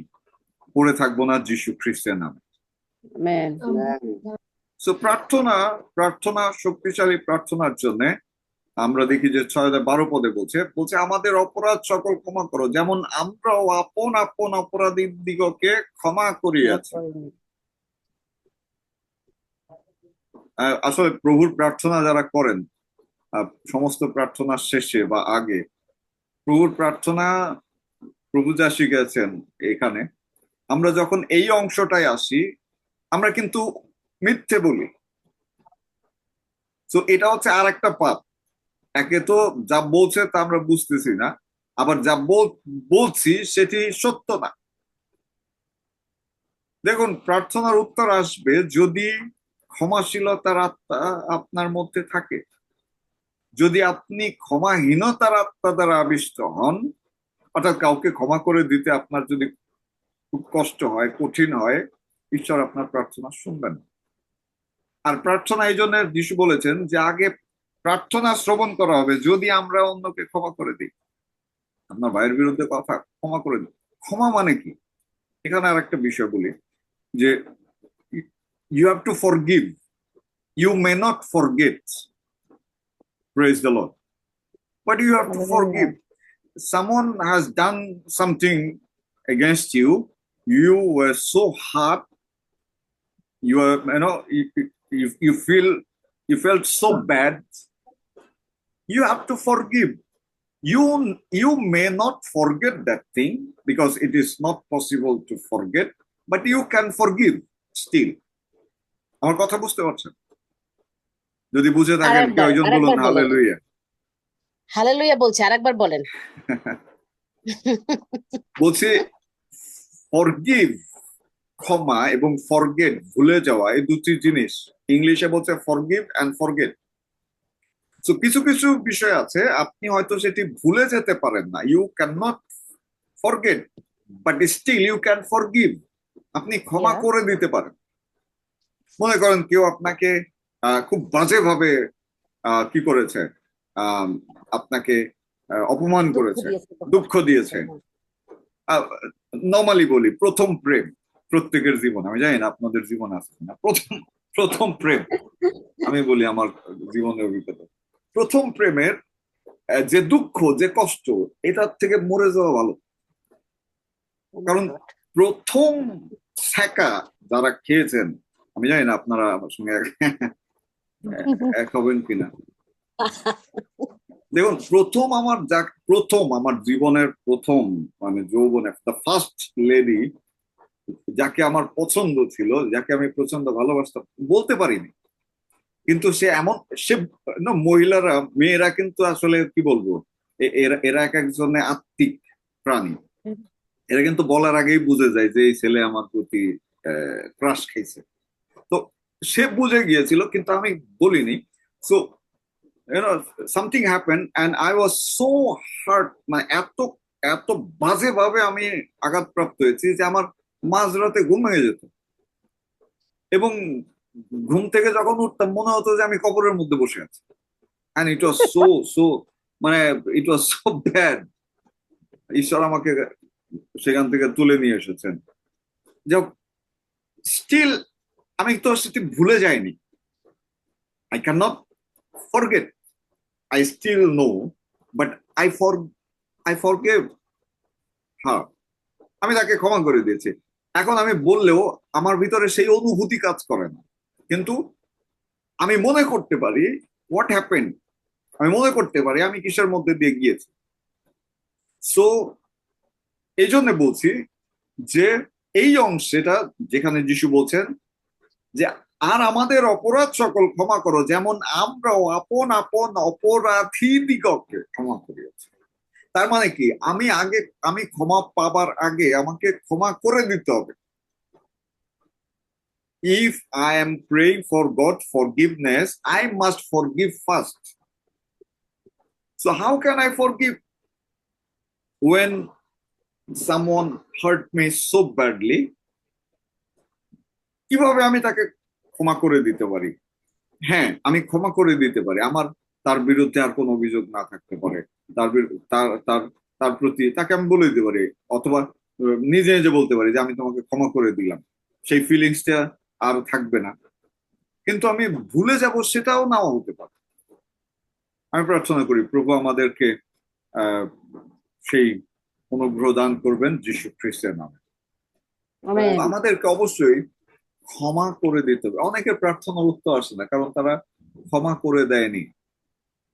পড়ে থাকবো না যিশু খ্রিস্টের নামে। আমেন। সো প্রার্থনা শক্তিশালী প্রার্থনার জন্য আমরা দেখি যে 6-12 পদে বলছে আমাদের অপরাধ সকল ক্ষমা করো, যেমন আমরাও আপন আপন অপরাধী দিগকে ক্ষমা করিয়াছি। আসলে প্রভুর প্রার্থনা যারা করেন, সমস্ত প্রার্থনার শেষে বা আগে প্রভুর প্রার্থনা, প্রভু যা শিখেছেন এখানে, আমরা যখন এই অংশটায় আসি আমরা কিন্তু মিথ্যে বলি। তো এটা হচ্ছে আর একটা পাপ। একে তো যা বলছে তা আমরা বুঝতেছি না, আবার যা বলছি সেটি সত্য না। দেখুন, প্রার্থনার উত্তর আসবে যদি ক্ষমাশীলতার আত্মা আপনার মধ্যে থাকে। যদি আপনি ক্ষমাহীনতার আত্মা দ্বারা আবিষ্ট হন, অর্থাৎ কাউকে ক্ষমা করে দিতে আপনার যদি খুব কষ্ট হয়, কঠিন হয়, ঈশ্বর আপনার প্রার্থনা শুনবেন। আর প্রার্থনা এই জন্য যিশু বলেছেন যে আগে প্রার্থনা শ্রবণ করা হবে যদি আমরা অন্যকে ক্ষমা করে দিই। আপনার ভাইয়ের বিরুদ্ধে কথা, ক্ষমা করে দিই। ক্ষমা মানে কি? এখানে আর একটা বিষয় বলি যে you have to forgive, you may not forget, praise the Lord, but you have to forgive. Someone has done something against you, you were so hard, you are, you felt so bad, you have to forgive. You may not forget that thing because it is not possible to forget, but you can forgive still. আমার কথা বুঝতে পারছেন? যদি বুঝে থাকেন কেউ একজন বলুন হালেলুয়া। হালেলুয়া বলছে, আরেকবার বলেন। বলছি ফরগিভ, ক্ষমা, এবং ফরগেট, ভুলে যাওয়া, এই দুটি জিনিস। ইংলিশে বলছে ফরগিভ এন্ড ফরগেট। তো কিছু কিছু বিষয় আছে আপনি হয়তো সেটি ভুলে যেতে পারেন না, you can not forget, but still you can forgive. আপনি ক্ষমা Yeah. করে দিতে পারেন। মনে করেন কেউ আপনাকে খুব বাজেভাবে কি করেছে, আহ, আপনাকে অপমান দুঃখ করেছে, দিয়েছে দুঃখ দিয়েছে। হ্যাঁ। নর্মালি বলি, প্রথম প্রেম প্রত্যেকের জীবন, আমি জানি না আপনাদের জীবন আছে কিনা, প্রথম প্রথম প্রেম আমি বলি আমার জীবনের অভিজ্ঞতা। প্রথম প্রেমের যে দুঃখ, যে কষ্ট, এটার থেকে মরে যাওয়া ভালো। Oh my কারণ God. প্রথম ছ্যাঁকা যারা খেয়েছেন, আমি জানি না আপনারা আমার সঙ্গে এক হবেন কিনা। দেখুন, প্রথম আমার জীবনের প্রথম, মানে যৌবনে দ্য ফার্স্ট লেডি, যাকে আমার পছন্দ ছিল, যাকে আমি প্রচন্ড ভালোবাসতাম, বলতে পারিনি, কিন্তু সে এমন, সে না, মহিলারা, মেয়েরা কিন্তু আসলে কি বলবো, এরা এরা এক একজনের আত্মিক প্রাণী। এরা কিন্তু বলার আগেই বুঝে যায় যে এই ছেলে আমার প্রতি ক্রাশ খাইছে। তো সে বুঝে গিয়েছিল, কিন্তু আমি বলিনি। So something happen and I was so heart, মানে এত এত বাজে ভাবে আমি আঘাতপ্রাপ্ত হয়েছি যে আমার মাঝরাতে ঘুম ভেঙে যেত, এবং ঘুম থেকে যখন উঠতাম মনে হতো যে আমি কবরের মধ্যে বসে আছি। অ্যান্ড ইট ওয়াজ সো মানে ইট ওয়াজ সো ব্যাড। ঈশ্বর আমাকে সেখান থেকে তুলে নিয়ে এসেছেন। যাক, স্টিল আমি তো সেটি ভুলে যাইনি। I can not forget, I still know, but I forgive her. আমি তাকে ক্ষমা করে দিয়েছি। এখন আমি বললেও আমার ভিতরে সেই অনুভূতি কাজ করে না, কিন্তু আমি মনে করতে পারি হোয়াট হ্যাপেন, আমি মনে করতে পারি আমি কিসের মধ্যে দিয়ে গিয়েছি। সো এই জন্য বলছি যে এই অংশটা যেখানে যিশু বলছেন যে আর আমাদের অপরাধ সকল ক্ষমা করো, যেমন আমরাও আপন আপন অপরাধীদিগকে ক্ষমা করিয়াছি। তার মানে কি, আমি ক্ষমা পাবার আগে আমাকে ক্ষমা করে দিতে হবে। If I am praying for God forgiveness, I must forgive first. So how can I forgive when someone hurt me so badly? কিভাবে আমি তাকে ক্ষমা করে দিতে পারি? হ্যাঁ, আমি ক্ষমা করে দিতে পারি, আমার তার বিরুদ্ধে আর কোনো অভিযোগ না থাকতে পারে, তার তার তার তার প্রতি তাকে আমি বলে দিতে পারি, অথবা নিজে নিজে বলতে পারি যে আমি তোমাকে ক্ষমা করে দিলাম, সেই ফিলিংসটা আর থাকবে না। কিন্তু আমি ভুলে যাব সেটাও নাও হতে পারে। আমি প্রার্থনা করি প্রভু আমাদেরকে আহ সেই অনুগ্রহ দান করবেন যীশু খ্রিস্টের নামে। আমেন। আমাদেরকে অবশ্যই ক্ষমা করে দিতে হবে। অনেকের প্রার্থনার উত্তর আসে না, কারণ তারা ক্ষমা করে দেয়নি।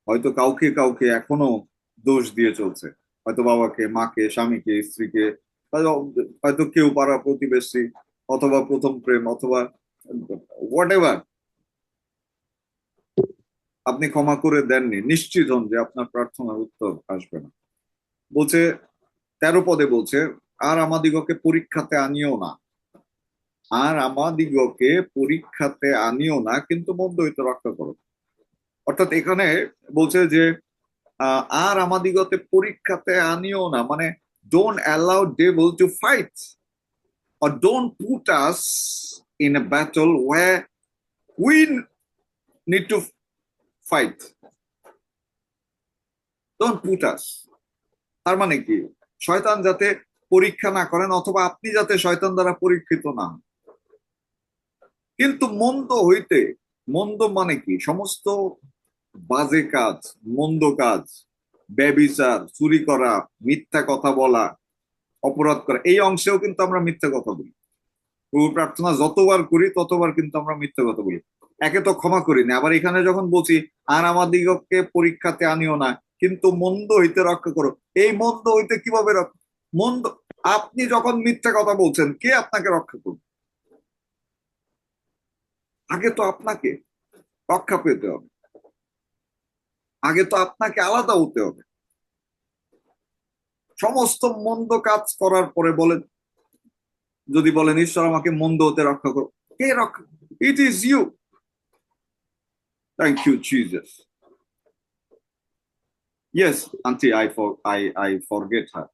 হয়তো কাউকে কাউকে এখনো দোষ দিয়ে চলছে, হয়তো বাবাকে, মাকে, স্বামীকে, স্ত্রীকে, হয়তো কেউ পাড়া প্রতিবেশী, অথবা প্রথম প্রেম, অথবা হোয়াট এভার। আপনি ক্ষমা করে দেননি, নিশ্চিত হন যে আপনার প্রার্থনার উত্তর আসবে না। বলছে 13 পদে বলছে, আর আমাদিগকে পরীক্ষাতে আনিও না, আর আমাদিগকে পরীক্ষাতে আনিও না, কিন্তু মন্দ হইতে রক্ষা করো। অর্থাৎ এখানে বলছে যে আর আমাদিগতে পরীক্ষাতে আনিও না, মানে don't allow devil to fight, or don't put us in a battle where we need to fight. Don't put us. তার মানে কি, শয়তান যাতে পরীক্ষা না করেন, অথবা আপনি যাতে শয়তান দ্বারা পরীক্ষিত না হন। কিন্তু মন্দ হইতে, মন্দ মানে কি, সমস্ত বাজে কাজ, মন্দ কাজ, ব্যভিচার, চুরি করা, মিথ্যা কথা বলা, অপরাধ করা, এই অংশেও কিন্তু আমরা মিথ্যা কথা বলি। প্রভু প্রার্থনা যতবার করি ততবার কিন্তু আমরা মিথ্যা কথা বলি। একে তো ক্ষমা করি না, আবার এখানে যখন বলছি আর আমাদিগকে পরীক্ষাতে আনিও না, কিন্তু মন্দ হইতে রক্ষা করো, এই মন্দ হইতে কিভাবে মন্দ, আপনি যখন মিথ্যা কথা বলছেন, কে আপনাকে রক্ষা করবে? আগে তো আপনাকে রক্ষা পেতে হবে, আগে তো আপনাকে আলাদা হতে হবে। সমস্ত মন্দ কাজ করার পরে বলেন, যদি বলেন ঈশ্বর আমাকে মন্দ হতে রক্ষা করো, কে রক্ষা? It is you. Thank you Jesus. Yes, Auntie, I forget her.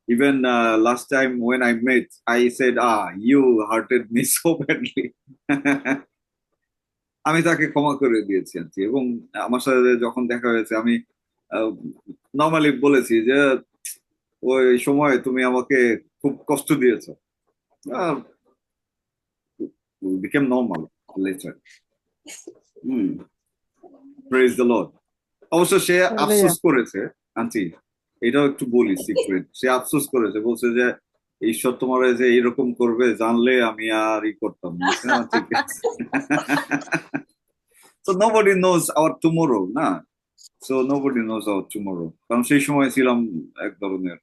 Even last time when I met, I said, you hurted me so badly. আমি তাকে ক্ষমা করে দিয়েছি আন্টি, এবং আমার সাথে যখন দেখা হয়েছে আমি নর্মালি বলেছি যে ওই সময় তুমি আমাকে খুব কষ্ট দিয়েছো। Became normal later. Praise the Lord. অবশ্য সে আফসোস করেছে আন্টি, এটাও একটু বলি সিক্রেট, সে আফসোস করেছে, বলছে যে ঈশ্বর তোমার যে এইরকম করবে জানলে আমি আর ই করতাম না। ঠিক আছে। So nobody knows our tomorrow, না? So nobody knows our tomorrow. কারণ সেই সময় ছিলাম এক ধরনের,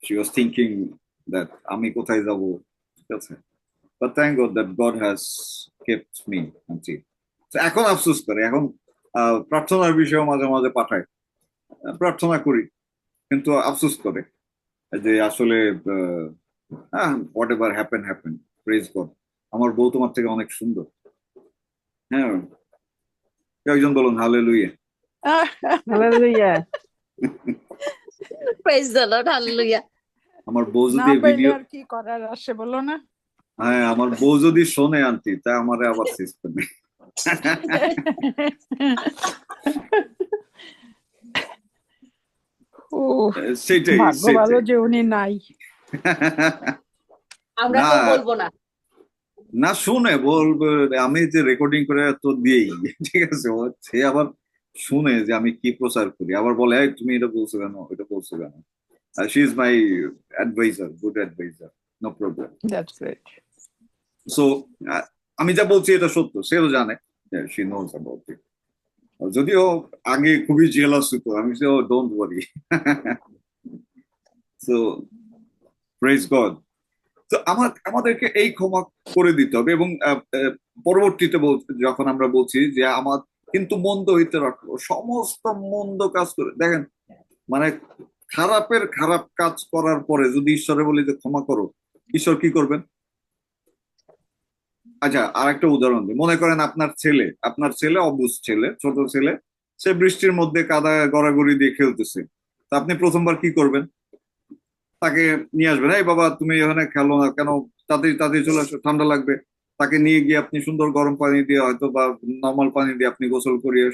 she was thinking that আমি কোথায় যাব, ঠিক আছে। But thank God that God has kept me, auntie. So এখন আফসোস করে, এখন প্রার্থনার বিষয়ে মাঝে মাঝে পাঠায়, প্রার্থনা করি, কিন্তু আফসোস করে যে আসলে what ever happen, praise god. আমার বউ তোমার থেকে অনেক সুন্দর। হ্যাঁ, একজন বলুন hallelujah. Hallelujah. Praise the Lord, hallelujah. আমার বউ না যদি পেলে ভিডিও, আর কি করার আসে বলো না। হ্যাঁ আমার বউ যদি শোনে আন্টি, তা আমারে আবার শেষ করবে। ও সেটাই ভাগ্য ভালো যে উনি নাই। আমরা না। তো বলবো না। না শুনে বলবে, আমি যে রেকর্ডিং করে তো দিই, ঠিক আছে, সে আবার শুনে যে আমি কি প্রচার করি, আবার বলে এই তুমি এটা বলছো কেন, এটা বলছো কেন। She is my adviser, good adviser, no problem. That's great. So আমি যা বলছি এটা সত্য, সেও জানে, শি নোজ অ্যাবাউট ইট। যদিও আগে খুবই জেলাস হতো, আমি don't worry. So praise God. তো আমাদেরকে এই ক্ষমা করে দিতে হবে, এবং পরবর্তীতে যখন আমরা বলছি যে আমার কিন্তু মন্দ হইতে রাখো, সমস্ত মন্দ কাজ করে দেখেন, মানে খারাপের খারাপ কাজ করার পরে যদি ঈশ্বরে বলি যে ক্ষমা করো, ঈশ্বর কি করবেন? আচ্ছা, আর একটা উদাহরণ দিই। মনে করেন আপনার ছেলে অবুঝ ছেলে, ছোট ছেলে, সে বৃষ্টির মধ্যে কাদা গড়াগড়ি দিয়ে খেলতেছে। তা আপনি প্রথমবার কি করবেন? তাকে নিয়ে আসবেন, এই বাবা তুমি এখানে খেলো না কেন, তাড়াতাড়ি তাড়াতাড়ি চলে আসো, ঠান্ডা লাগবে। তাকে নিয়ে গিয়ে আপনি সুন্দর গরম পানি দিয়ে হয়তো বা নর্মাল পানি দিয়ে আপনি গোসল করিয়ে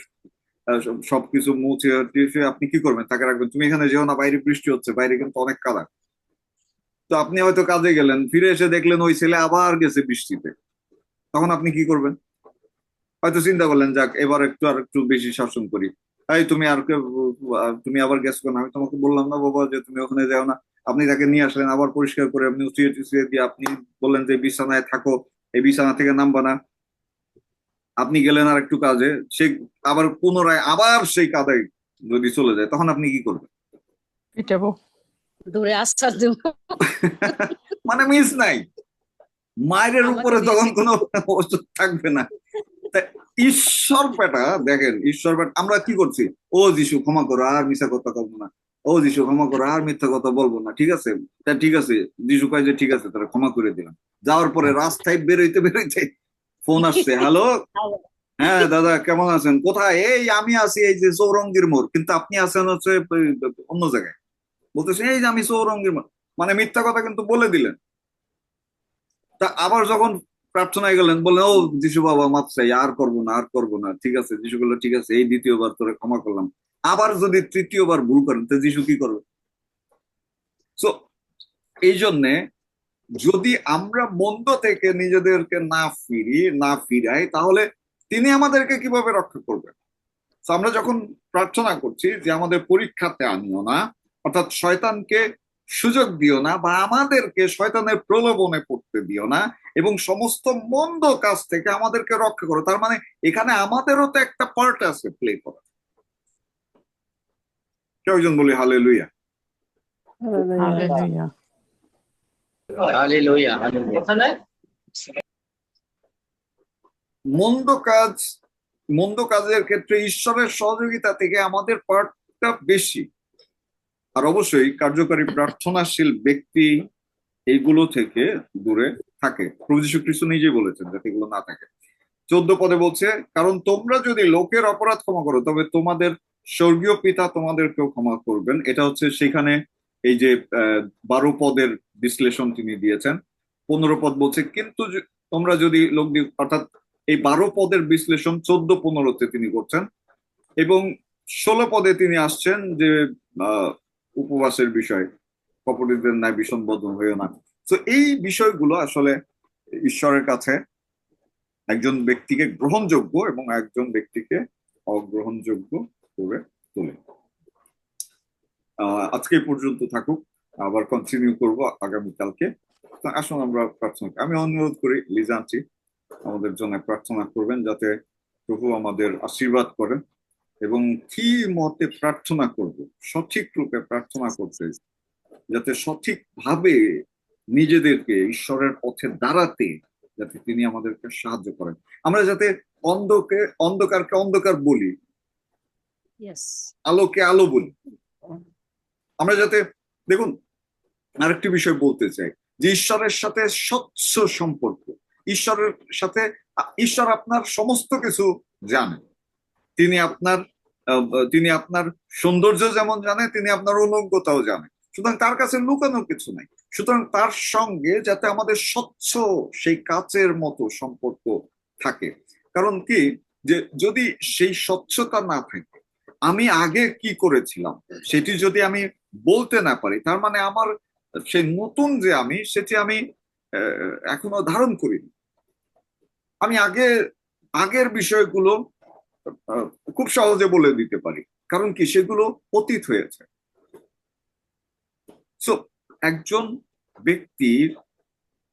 সবকিছু মুছে টুছে আপনি কি করবেন? তাকে রাখবেন, তুমি এখানে যেও না, বাইরে বৃষ্টি হচ্ছে, বাইরে কিন্তু অনেক কাদা। তো আপনি হয়তো কাজে গেলেন, ফিরে এসে দেখলেন ওই ছেলে আবার গেছে বৃষ্টিতে, তখন আপনি কি করবেন? হয়তো চিন্তা করলেন, যাক এবার আর একটু বেশি শাসন করি, এই তুমি আবার গেছো কেন, আমি তোমাকে বললাম না বাবা যে তুমি ওখানে যাও না। আপনি তাকে নিয়ে আসলেন, আবার পরিষ্কার করে আপনি উঠিয়ে টুচিয়ে দিয়ে আপনি বললেন যে বিছানায় থাকো, এই বিছানা থেকে নামবা না। আপনি গেলেন আর একটু কাজে, সে আবার পুনরায় আবার সেই কাদায় যদি চলে যায়, তখন আপনি কি করবেন? পিটাবো। দূরে আশ্বাস দেব। মানে মিস নাই, মায়ের উপরে তখন কোনো ওষুধ থাকবে না। ঈশ্বর বেটা, দেখেন ঈশ্বর বেটা, আমরা কি করছি? ও যিশু ক্ষমা করো, আর মিথ্যা কথা বলবো না। ও যিশু ক্ষমা করো, আর মিথ্যা কথা বলবো না। ঠিক আছে, তা ঠিক আছে, যিশু কয় যে ঠিক আছে, তারা ক্ষমা করে দিলাম। যাওয়ার পরে রাস্তায় বেরোইতে ফোন আসছে, হ্যালো, হ্যাঁ দাদা কেমন আছেন, কোথায়? এই আমি আছি এই যে চৌরঙ্গীর মোড়, কিন্তু আপনি আছেন হচ্ছে অন্য জায়গায়। বলতেছে এই যে আমি চৌরঙ্গীর মোড়, মানে মিথ্যা কথা কিন্তু বলে দিলেন। তা আবার যখন প্রার্থনায় গেলেন, বললেন ও যিশু বাবা মাফ চাই, আর করবো না। ঠিক আছে, যিশু বললো ঠিক আছে, এই দ্বিতীয়বার তোরে ক্ষমা করলাম। আবার যদি তৃতীয়বার ভুল করেন, তো যিশু কি করবে? সো এই জন্যে যদি আমরা মন্দ থেকে নিজেদেরকে না ফিরাই, তাহলে তিনি আমাদেরকে কিভাবে রক্ষা করবেন? তো আমরা যখন প্রার্থনা করছি যে আমাদের পরীক্ষাতে আনিও না, অর্থাৎ শয়তানকে সুযোগ দিও না, বা আমাদেরকে শয়তানের প্রলোভনে পড়তে দিও না, এবং সমস্ত মন্দ কাজ থেকে আমাদেরকে রক্ষা করো, তার মানে এখানে আমাদেরও তো একটা পার্ট আছে প্লে করা। কেউ একজন বলি হালেলুয়া। Hallelujah. হালেলুয়া। Hallelujah. মন্দ কাজের ক্ষেত্রে ঈশ্বরের সহযোগিতা থেকে আমাদের পার্টটা বেশি। আর অবশ্যই কার্যকারী প্রার্থনাশীল ব্যক্তি এইগুলো থেকে দূরে থাকে। প্রভু যীশু খ্রিস্ট নিজেই বলেছেন যাতে এগুলো না থাকে। 14 পদে বলছে, কারণ তোমরা যদি লোকের অপরাধ ক্ষমা করো, তবে তোমাদের স্বর্গীয় পিতা তোমাদেরকেও ক্ষমা করবেন। এটা হচ্ছে সেখানে এই যে 12 পদের বিশ্লেষণ তিনি দিয়েছেন। 15 পদ বলছে কিন্তু তোমরা যদি অর্থাৎ এই 12 পদের বিশ্লেষণ 14-15-তে তিনি করছেন, এবং 16 পদে তিনি আসছেন যে উপবাসের বিষয়, কপটীদের ন্যায় বিষণবদ্ধ হয়েও না। তো এই বিষয়গুলো আসলে ঈশ্বরের কাছে একজন ব্যক্তিকে গ্রহণযোগ্য এবং একজন ব্যক্তিকে অগ্রহণযোগ্য করে তোলে। আজকে পর্যন্ত থাকুক, আবার কন্টিনিউ করব আগামীকালকে। তো আসুন আমরা প্রার্থনা, আমি অনুরোধ করি লিজা আন্টি আমাদের জন্য প্রার্থনা করবেন, যাতে প্রভু আমাদের আশীর্বাদ করেন এবং কি মতে প্রার্থনা করব, সঠিক রূপে প্রার্থনা করতে, যাতে সঠিকভাবে নিজেদেরকে ঈশ্বরের পথে দাঁড়াতে যাতে তিনি আমাদেরকে সাহায্য করেন। আমরা যাতে অন্ধকারকে অন্ধকার বলি, Yes. আলোকে আলো বলি। আমরা যাতে, দেখুন আরেকটি বিষয় বলতে চাই যে ঈশ্বরের সাথে স্বচ্ছ সম্পর্ক। ঈশ্বর আপনার সমস্ত কিছু জানেন। তিনি আপনার সৌন্দর্য যেমন জানে, তিনি আপনার উলঙ্গতাও জানে। সুতরাং তার কাছে লুকানো কিছু নাই। সুতরাং তার সঙ্গে যাতে আমাদের স্বচ্ছ সেই কাচের মতো সম্পর্ক থাকে। কারণ কি, যে যদি সেই স্বচ্ছতা না থাকে, আমি আগে কি করেছিলাম সেটি যদি আমি বলতে না পারি, তার মানে আমার সেই নতুন যে আমি, সেটি আমি এখনো ধারণ করিনি। আমি আগের বিষয়গুলো খুব সহজে বলে দিতে পারি, কারণ কি সেগুলো অতীত হয়েছে। সো একজন ব্যক্তির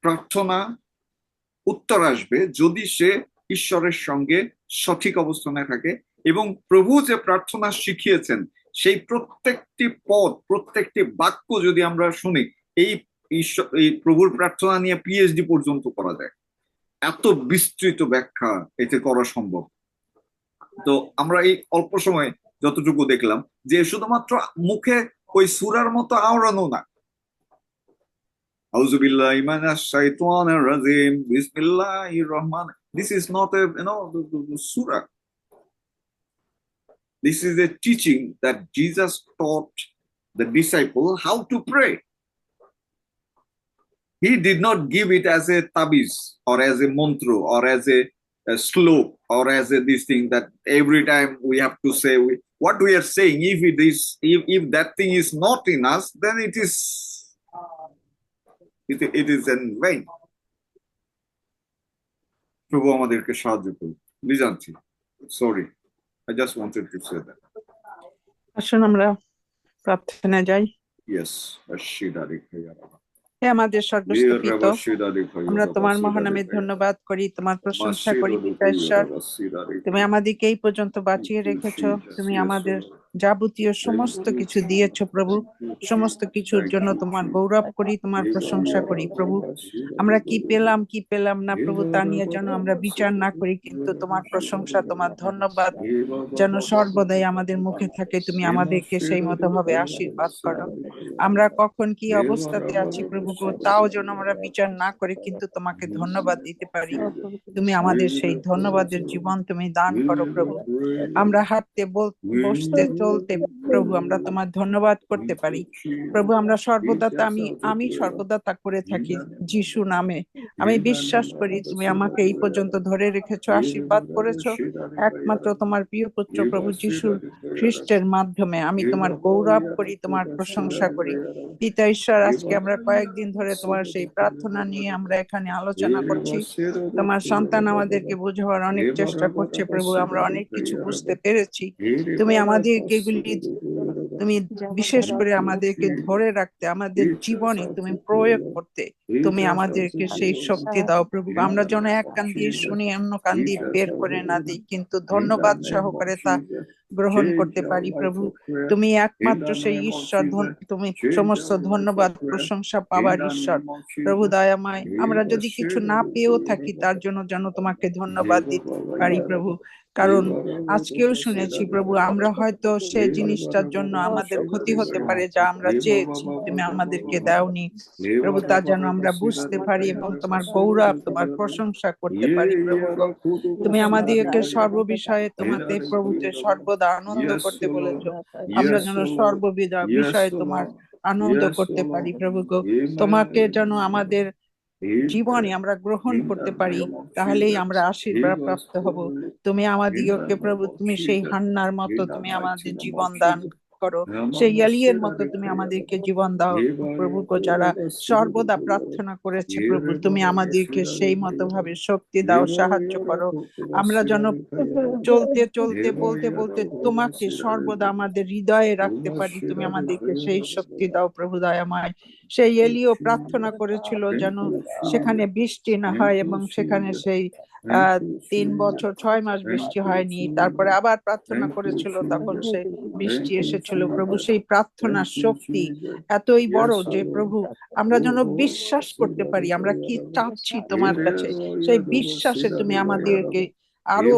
প্রার্থনা উত্তর আসবে যদি সে ঈশ্বরের সঙ্গে সঠিক অবস্থানে থাকে, এবং প্রভু যে প্রার্থনা শিখিয়েছেন সেই প্রত্যেকটি পদ, প্রত্যেকটি বাক্য যদি আমরা শুনি, এই প্রভুর প্রার্থনা নিয়ে পিএইচডি পর্যন্ত করা যায়। এত বিস্তৃত ব্যাখ্যা এতে করা সম্ভব। তো আমরা এই অল্প সময়ে যতটুকু দেখলাম যে শুধুমাত্র মুখে ওই সূরার মতো আওড়ানো না, আউযুবিল্লাহি মিনাশ শাইতানির রাজিম, বিসমিল্লাহির Rahman, this is not a surah. This is a teaching that Jesus taught the disciple how to pray. He did not give it as a tabiz or as a mantra or as a slok or as a this thing that every time we have to say what we are saying. If that thing is not in us, then it is in vain. প্রভু আমাদেরকে সাহায্য করুন। লিজানছি, sorry, I just wanted to say that. আসুন আমরা প্রার্থনা যাই। Yes, Ashidari Khayara. হে আমাদের স্বর্গস্থ পিতা, আমরা তোমার মহানামে ধন্যবাদ করি, তোমার প্রশংসা করি পিতা ঈশ্বর। তুমি আমাদেরকে এই পর্যন্ত বাঁচিয়ে রেখেছো, তুমি আমাদের যাবতীয় সমস্ত কিছু দিয়েছো প্রভু। সমস্ত কিছুর জন্য তোমার গৌরব করি, তোমার প্রশংসা করি প্রভু। আমরা কি পেলাম না প্রভু তা নিয়ে যেন আমরা বিচার না করি, কিন্তু তোমার প্রশংসা, তোমার ধন্যবাদ যেন সর্বদাই আমাদের মুখে থাকে। তুমি আমাদেরকে সেই মতো ভাবে আশীর্বাদ করো। আমরা কখন কি অবস্থাতে আছি প্রভু, তাও যেন আমরা বিচার না করে কিন্তু তোমাকে ধন্যবাদ দিতে পারি। তুমি আমাদের সেই ধন্যবাদের জীবন তুমি দান করো প্রভু। আমরা হাঁটতে বসতে চলতে প্রভু আমরা তোমার ধন্যবাদ করতে পারি প্রভু। আমরা সর্বদা আমি সর্বদা তা করে থাকি যিশু নামে। আমি বিশ্বাস করি তুমি আমাকে এই পর্যন্ত ধরে রেখেছো, আশীর্বাদ করেছো একমাত্র তোমার প্রিয় পুত্র প্রভু যিশু খ্রিস্টের মাধ্যমে। আমি তোমার গৌরব করি, তোমার প্রশংসা করি পিতা ঈশ্বর। আজকে আমরা কয়েকদিন ধরে তোমার সেই প্রার্থনা নিয়ে আমরা এখানে আলোচনা করছি। তোমার সন্তান আমাদেরকে বোঝাবার অনেক চেষ্টা করছে প্রভু, আমরা অনেক কিছু বুঝতে পেরেছি। তুমি আমাদেরকে তুমি বিশেষ করে আমাদেরকে ধরে রাখতে, আমাদের জীবনে তুমি প্রয়োগ করতে তুমি আমাদেরকে সেই শক্তি দাও প্রভু। আমরা যেন এক কান দিয়ে শুনি অন্য কান দিয়ে বের করে না দিই, কিন্তু ধন্যবাদ সহকারে তা গ্রহণ করতে পারি প্রভু। তুমি একমাত্র সেই ঈশ্বর, তুমি সমস্ত ধন্যবাদ প্রশংসা পাওয়ার ঈশ্বর প্রভু দয়াময়। আমরা যদি কিছু না পেয়েও থাকি তার জন্য যেন তোমাকে ধন্যবাদ দিতে পারি প্রভু, কারণ আজকেও শুনেছি প্রভু, আমরা হয়তো সে জিনিসটার জন্য আমাদের ক্ষতি হতে পারে যা আমরা চেয়েছি, তুমি আমাদেরকে দাওনি প্রভু, তা যেন আমরা বুঝতে পারি এবং তোমার গৌরব, তোমার প্রশংসা করতে পারি প্রভু গো। তুমি আমাদেরকে সর্ববিষয়ে তোমাতে প্রভুতে সর্বদা আনন্দ করতে বলেছ, আমরা যেন সর্ববিধা বিষয়ে তোমার আনন্দ করতে পারি প্রভু গো। তোমাকে যেন আমাদের জীবনে আমরা গ্রহণ করতে পারি, তাহলেই আমরা আশীর্বাদ প্রাপ্ত হব। তুমি আমাদিগকে প্রভু, তুমি সেই হান্নার মতো তুমি আমাদের জীবন দান করো, সেই এলিয়ের মতো তুমি আমাদেরকে জীবন দাও প্রভু গো, যারা সর্বদা প্রার্থনা করেছে প্রভু, তুমি আমাদেরকে সেই মতো ভাবে শক্তি দাও, সাহায্য করো। আমরা যেন চলতে চলতে বলতে বলতে তোমাকে সর্বদা আমাদের হৃদয়ে রাখতে পারি, তুমি আমাদেরকে সেই শক্তি দাও প্রভু দয়াময়। সেই এলিও প্রার্থনা করেছিল যেন সেখানে বৃষ্টি না হয়, এবং সেখানে সেই 3 বছর 6 মাস বৃষ্টি হয়নি, তারপরে আবার প্রার্থনা করেছিল, তখন সেই বৃষ্টি এসেছিল প্রভু। সেই প্রার্থনার শক্তি এতই বড় যে প্রভু, আমরা যেন বিশ্বাস করতে পারি আমরা কি চাচ্ছি তোমার কাছে, সেই বিশ্বাসে তুমি আমাদেরকে আরো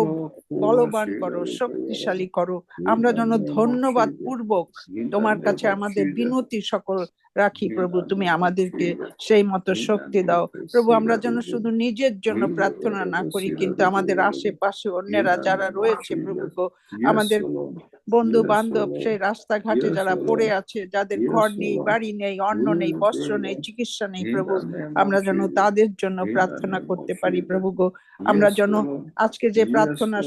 বলবান করো, শক্তিশালী করো। আমরা যেন ধন্যবাদ পূর্বক তোমার কাছে আমাদের বিনতি সকল রাখি প্রভু, তুমি আমাদেরকে সেই মতো শক্তি দাও প্রভু। আমরা যেন শুধু নিজের জন্য প্রার্থনা না করি, কিন্তু আমাদের আশেপাশে অন্যেরা যারা রয়েছে প্রভু গো, আমাদের বন্ধু বান্ধব সেই রাস্তাঘাটে যারা পড়ে আছে, যাদের ঘর নেই, বাড়ি নেই, অন্ন নেই, বস্ত্র নেই, চিকিৎসা নেই প্রভু, আমরা যেন তাদের জন্য প্রার্থনা করতে পারি প্রভু গো। আমরা যেন আজকে যে প্রার্থনা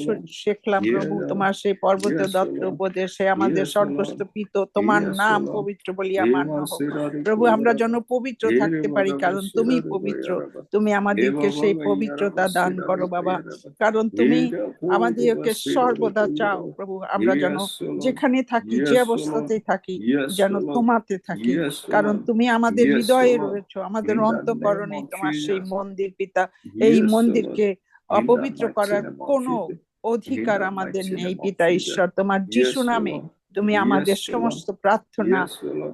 শিখলাম প্রভু, তোমার সেই পর্বত দত্ত উপদেশে আমাদের স্বর্গস্থ পিতা তোমার নাম পবিত্র বলিয়া মান্য হোক প্রভু। আমরা যেন পবিত্র থাকতে পারি, কারণ তুমি পবিত্র। তুমি আমাদেরকে সেই পবিত্রতা দান করো বাবা, কারণ তুমি আমাদেরকে সর্বদা চাও প্রভু। আমরা যেন যেখানে থাকি, যে অবস্থাতেই থাকি, যেন তোমাতে থাকি, কারণ তুমি আমাদের হৃদয়ে রয়েছো, আমাদের অন্তঃকরণে তোমার সেই মন্দির পিতা। এই মন্দিরকে অপবিত্র করার কোনো অধিকার আমাদের নেই পিতা ঈশ্বর। তোমার যিশু নামে তুমি আমাদের সমস্ত প্রার্থনা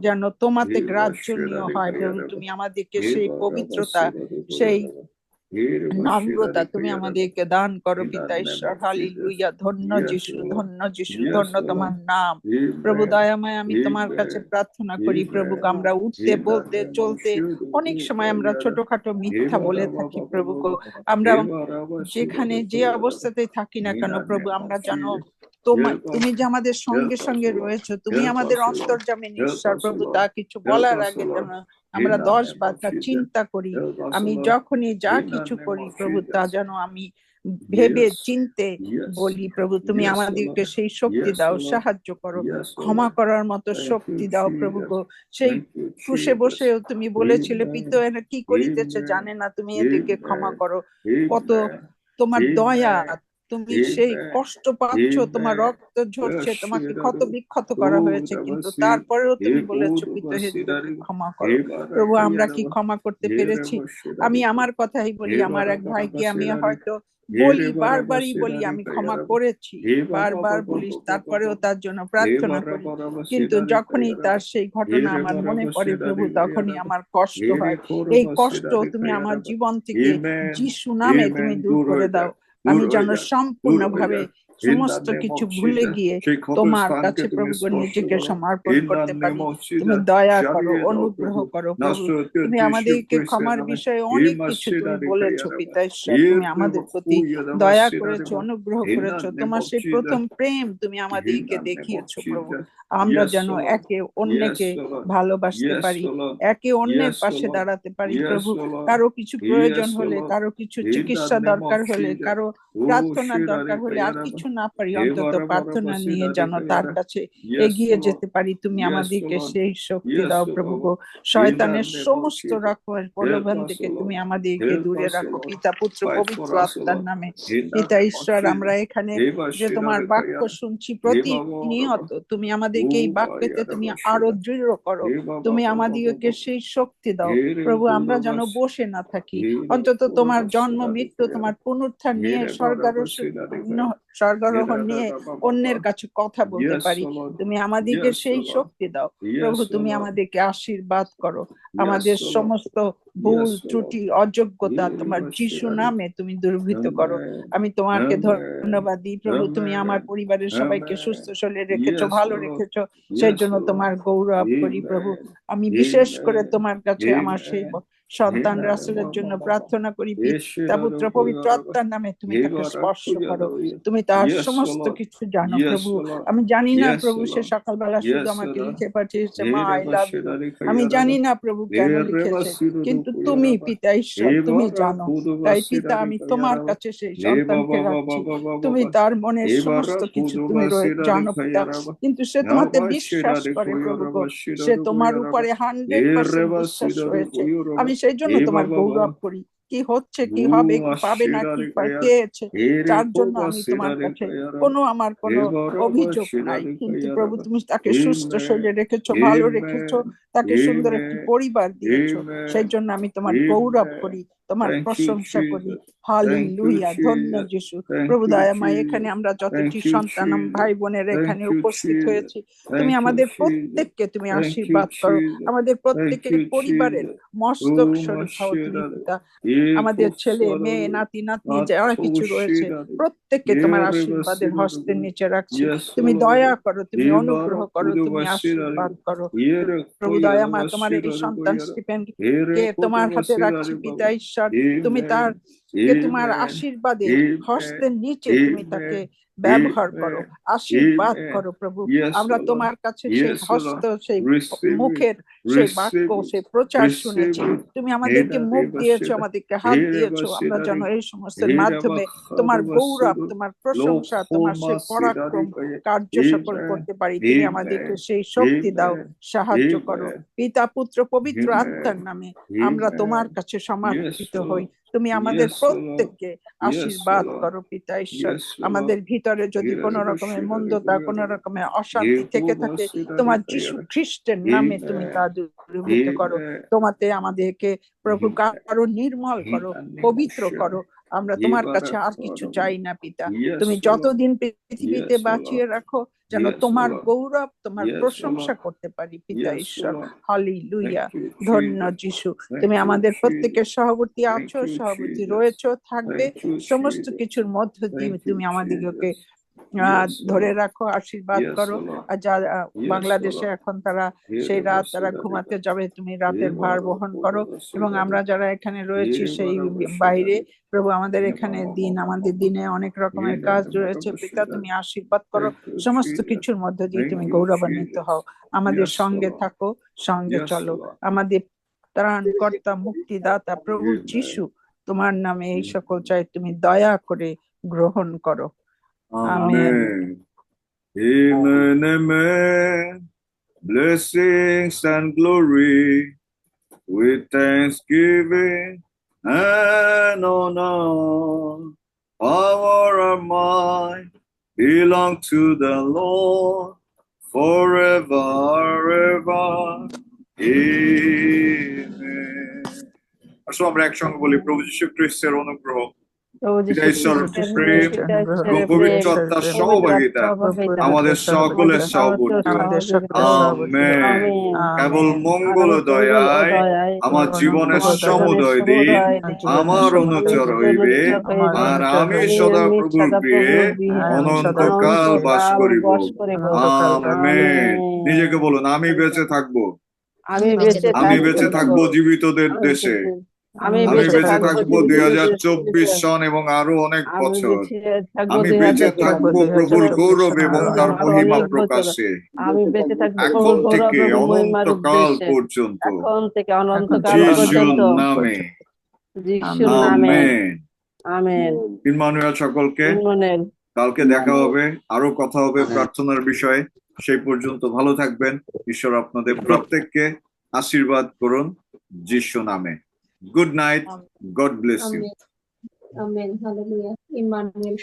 যেন তোমাতে গ্রাহ্যনীয় হয় প্রভু। তুমি আমাদেরকে সেই পবিত্রতা, সেই নম্রতা তুমি আমাদেরকে দান করো পিতা ঈশ্বর। হালেলুয়া। ধন্য যিশু, ধন্য যিশু, ধন্য তোমার নাম প্রভু দয়াময়। আমি তোমার কাছে প্রার্থনা করি প্রভু, আমরা উঠতে বলতে চলতে অনেক সময় আমরা ছোটখাটো মিথ্যা বলে থাকি প্রভু গো। আমরা যেখানে যে অবস্থাতেই থাকি না কেন প্রভু, আমরা যেন তুমি যে আমাদের সঙ্গে সঙ্গে রয়েছো, তুমি আমাদের অন্তর্যামী ঈশ্বর প্রভু, তা কিছু বলার আগে যেন আমরা 10 বার তা চিন্তা করি। আমি যখনই যা কিছু করি প্রভু, তা যেন আমি ভেবে চিনতে বলি প্রভু। তুমি আমাদেরকে সেই শক্তি দাও, সাহায্য করো, ক্ষমা করার মতো শক্তি দাও প্রভু গো। সেই ক্রুশে বসেও তুমি বলেছিলে, পিতা এরা কি করিতেছে জানে না, তুমি এদেরকে ক্ষমা করো। কত তোমার দয়া, তুমি সেই কষ্ট পাচ্ছ, তোমার রক্ত ঝরছে, তোমাকে ক্ষত বিক্ষত করা হয়েছে, কিন্তু তারপরেও তুমি বলেছো পিতা এদেরকে ক্ষমা করো প্রভু। আমরা কি ক্ষমা করতে পেরেছি? আমি আমার কথাই বলি, আমার এক ভাইকে আমি হয়তো বলি, বারবারই বলি আমি ক্ষমা করেছি, বারবার বলি, তারপরেও তার জন্য প্রার্থনা করি, কিন্তু যখনই তার সেই ঘটনা আমার মনে পড়ে প্রভু, তখনই আমার কষ্ট হয়। এই কষ্ট তুমি আমার জীবন থেকে যিশু নামে তুমি দূর করে দাও। আমি যেন সম্পূর্ণভাবে সমস্ত কিছু ভুলে গিয়ে তোমার কাছে প্রভু নিজেকে সমর্পণ করতে পারি। তুমি দয়া করো, অনুগ্রহ করো প্রভু। তুমি আমাদেরকে ক্ষমার বিষয়ে অনেক কিছু তুমি বলেছো পিতা ঈশ্বর। তুমি আমাদের প্রতি দয়া করেছো, অনুগ্রহ করেছো, তোমার সেই প্রথম প্রেম তুমি আমাদেরকে দেখিয়েছো প্রভু। আমরা যেন একে অন্যকে ভালোবাসতে পারি, একে অন্যের পাশে দাঁড়াতে পারি প্রভু। কারো কিছু প্রয়োজন হলে, কারো কিছু চিকিৎসা দরকার হলে, কারো প্রার্থনার দরকার হলে, আর কিছু না পারি অন্তত প্রার্থনা নিয়ে যেন তার কাছে এগিয়ে যেতে পারি। তুমি আমাদেরকে সেই শক্তি দাও প্রভু গো। শয়তানের সমস্ত রকমের প্রলোভন থেকে তুমি আমাদেরকে দূরে রাখো পিতা, পুত্র, পবিত্র আত্মার নামে। পিতা ঈশ্বর, আমরা এখানে যে তোমার বাক্য শুনছি প্রতিনিয়ত, তুমি আমাদেরকে এই বাক্যতে তুমি আরো দৃঢ় করো, তুমি আমাদেরকে সেই শক্তি দাও প্রভু। আমরা যেন বসে না থাকি, অন্তত তোমার জন্ম, মৃত্যু, তোমার পুনরুত্থান নিয়ে স্বর্গারোহণ স্বর্গারোহণ নিয়ে অন্যের কাছে কথা বলতে Yes, পারি। Lord. তুমি আমাদেরকে Yes, সেই Lord. শক্তি দাও প্রভু, Yes, তুমি Lord. আমাদেরকে আশীর্বাদ করো। Yes, আমাদের Lord. সমস্ত ভুল Yes, Lord. ত্রুটি অযোগ্যতা তোমার যিশু নামে তুমি দূরীভূত করো। আমি তোমাকে ধন্যবাদ দিই প্রভু, তুমি আমার পরিবারের সবাইকে সুস্থ শরীরে রেখেছো, Yes, ভালো Lord. রেখেছো, সেই Yes, জন্য Lord. তোমার গৌরব করি প্রভু। আমি বিশেষ করে তোমার কাছে আমার সেই সন্তান রাসূলের জন্য প্রার্থনা করি, পিতা পুত্র পবিত্র আত্মার নামে তুমি তাকে স্পর্শ করো। তুমি তার Yes, সমস্ত Lord. কিছু জানো Yes, প্রভু। Lord. আমি জানি না Yes, প্রভু সে Lord. সকালবেলা শুধু Yes, আমাকে Lord. লিখে পাঠিয়েছে, মা আই লাভ ইউ। আমি Yerabashidari জানি না প্রভু কেন লিখেছে, কিন্তু তুমি পিতা ঈশ্বর, তুমি জানো। তাই পিতা আমি তোমার কাছে সেই সন্তানকে রাখছি। তুমি তার মনের সমস্ত কিছু তুমি জানো পিতা, কিন্তু সে তোমাতে বিশ্বাস করে প্রভু গো। সে তোমার উপরে 100% বিশ্বাস রয়েছে। আমি সেই জন্য তোমার গৌরব করি। কি হচ্ছে, কি হবে, কি পাবে না, কি পেয়েছে, যার জন্য আমি তোমার কাছে আমার কোনো অভিযোগ নাই। কিন্তু প্রভু তুমি তাকে সুস্থ শরীরে রেখেছো, ভালো রেখেছো, তাকে সুন্দর একটি পরিবার দিয়েছো। সেই জন্য আমি তোমার গৌরব করি, তোমার প্রশংসা করি। হালেলুয়া, ধন্য যিশু। প্রভু দয়াময়, এখানে আমরা যতটি সন্তান ভাই বোনের এখানে উপস্থিত হয়েছি, তুমি আমাদের প্রত্যেককে তুমি আশীর্বাদ করো। আমাদের প্রত্যেকের পরিবারের মস্তক স্বরূপ হও তুমি পিতা। আমাদের ছেলে মেয়ে নাতি নাতনি যারা কিছু রয়েছে প্রত্যেককে তোমার আশীর্বাদের হস্তের নিচে রাখছি। তুমি দয়া করো, তুমি অনুগ্রহ করো, তুমি আশীর্বাদ করো প্রভু দয়ামা। তোমার এই সন্তান স্টিফেনকে তোমার হাতে রাখছি পিতা ঈশ্বর। তুমি তার তোমার আশীর্বাদের হস্তের নিচে তুমি তাকে ব্যবহার করো, আশীর্বাদ করো প্রভু। আমরা তোমার কাছে সেই হস্ত, সেই মুখের সেই বাক্য, সেই প্রচার শুনেছি। তুমি আমাদেরকে মুখ দিয়েছো, আমাদেরকে হাত দিয়েছো, আমরা যেন এই সমস্ত মাধ্যমে তোমার গৌরব, তোমার প্রশংসা, তোমার সেই পরাক্রম কার্য সকল করতে পারি। তুমি আমাদেরকে সেই শক্তি দাও, সাহায্য করো পিতা পুত্র পবিত্র আত্মার নামে আমরা তোমার কাছে সমর্পিত হই। তুমি আমাদের প্রত্যেককে আশীর্বাদ করো পিতা ঈশ্বর। আমাদের ভিতরে যদি কোন রকমের মন্দতা, কোন রকমের অশান্তি থেকে থাকে, তোমার যিশু খ্রিস্টের নামে তুমি তা দূরীভূত করো। তোমাতে আমাদেরকে প্রভু কারো নির্মল করো, পবিত্র করো। আমরা তোমার কাছে আর কিছু চাই না পিতা। তুমি যতদিন পৃথিবীতে বাঁচিয়ে রাখো, যেন তোমার গৌরব, তোমার প্রশংসা করতে পারি পিতা ঈশ্বর। হালেলুয়া, ধন্য যিশু। তুমি আমাদের প্রত্যেকের সহবর্তী আছো, সহবর্তী রয়েছো, থাকবে। সমস্ত কিছুর মধ্য দিয়ে তুমি আমাদেরকে ধরে রাখো, আশীর্বাদ করো। আর যারা বাংলাদেশে এখন তারা সেই রাত তারা ঘুমাতে যাবে, তুমি রাতের ভার বহন করো। এবং আমরা যারা এখানে রয়েছি সেই বাইরে প্রভু, আমাদের এখানে দিন, আমাদের দিনে অনেক রকমের কাজ রয়েছে পিতা, তুমি আশীর্বাদ করো। সমস্ত কিছুর মধ্য দিয়ে তুমি গৌরবান্বিত হও। আমাদের সঙ্গে থাকো, সঙ্গে চলো। আমাদের ত্রাণকর্তা, মুক্তিদাতা প্রভু যিশু, তোমার নামে এই সকল চাই, তুমি দয়া করে গ্রহণ করো। Amen. Amen. Amen. Blessings and glory with thanksgiving and honor, power and might belong to the Lord forever, ever. Amen. আসলে আমরা একসঙ্গে বলি, প্রভু যীশু খ্রিস্টের অনুগ্রহ, পিতা ঈশ্বরের প্রেম এবং পবিত্র আত্মার সহভাগিতা আমাদের সকলের সহবর্তী হোক। আমেন। কেবল মঙ্গল দয়ায় আমার জীবনের সমুদয় দিন আমার অনুচর হইবে, আর আমি সদা প্রভুর গৃহে অনন্তকাল বাস করিব। আমেন। নিজেকে বলুন, আমি বেঁচে থাকবো, আমি বেঁচে থাকবো জীবিতদের দেশে, আমি বেঁচে থাকবো 2024 সন এবং আরো অনেক বছর। আমি বেঁচে থাকবো প্রভুর গৌরব এবং তার মহিমা প্রকাশে, এখন থেকে অনন্তকাল পর্যন্ত, যিশুর নামে। আমেন। ইম্মানুয়েল সকলকে, কালকে দেখা হবে, আরো কথা হবে প্রার্থনার বিষয়ে। সেই পর্যন্ত ভালো থাকবেন। ঈশ্বর আপনাদের প্রত্যেককে আশীর্বাদ করুন যিশু নামে। Good night. God bless you. Amen. Hallelujah. Emmanuel.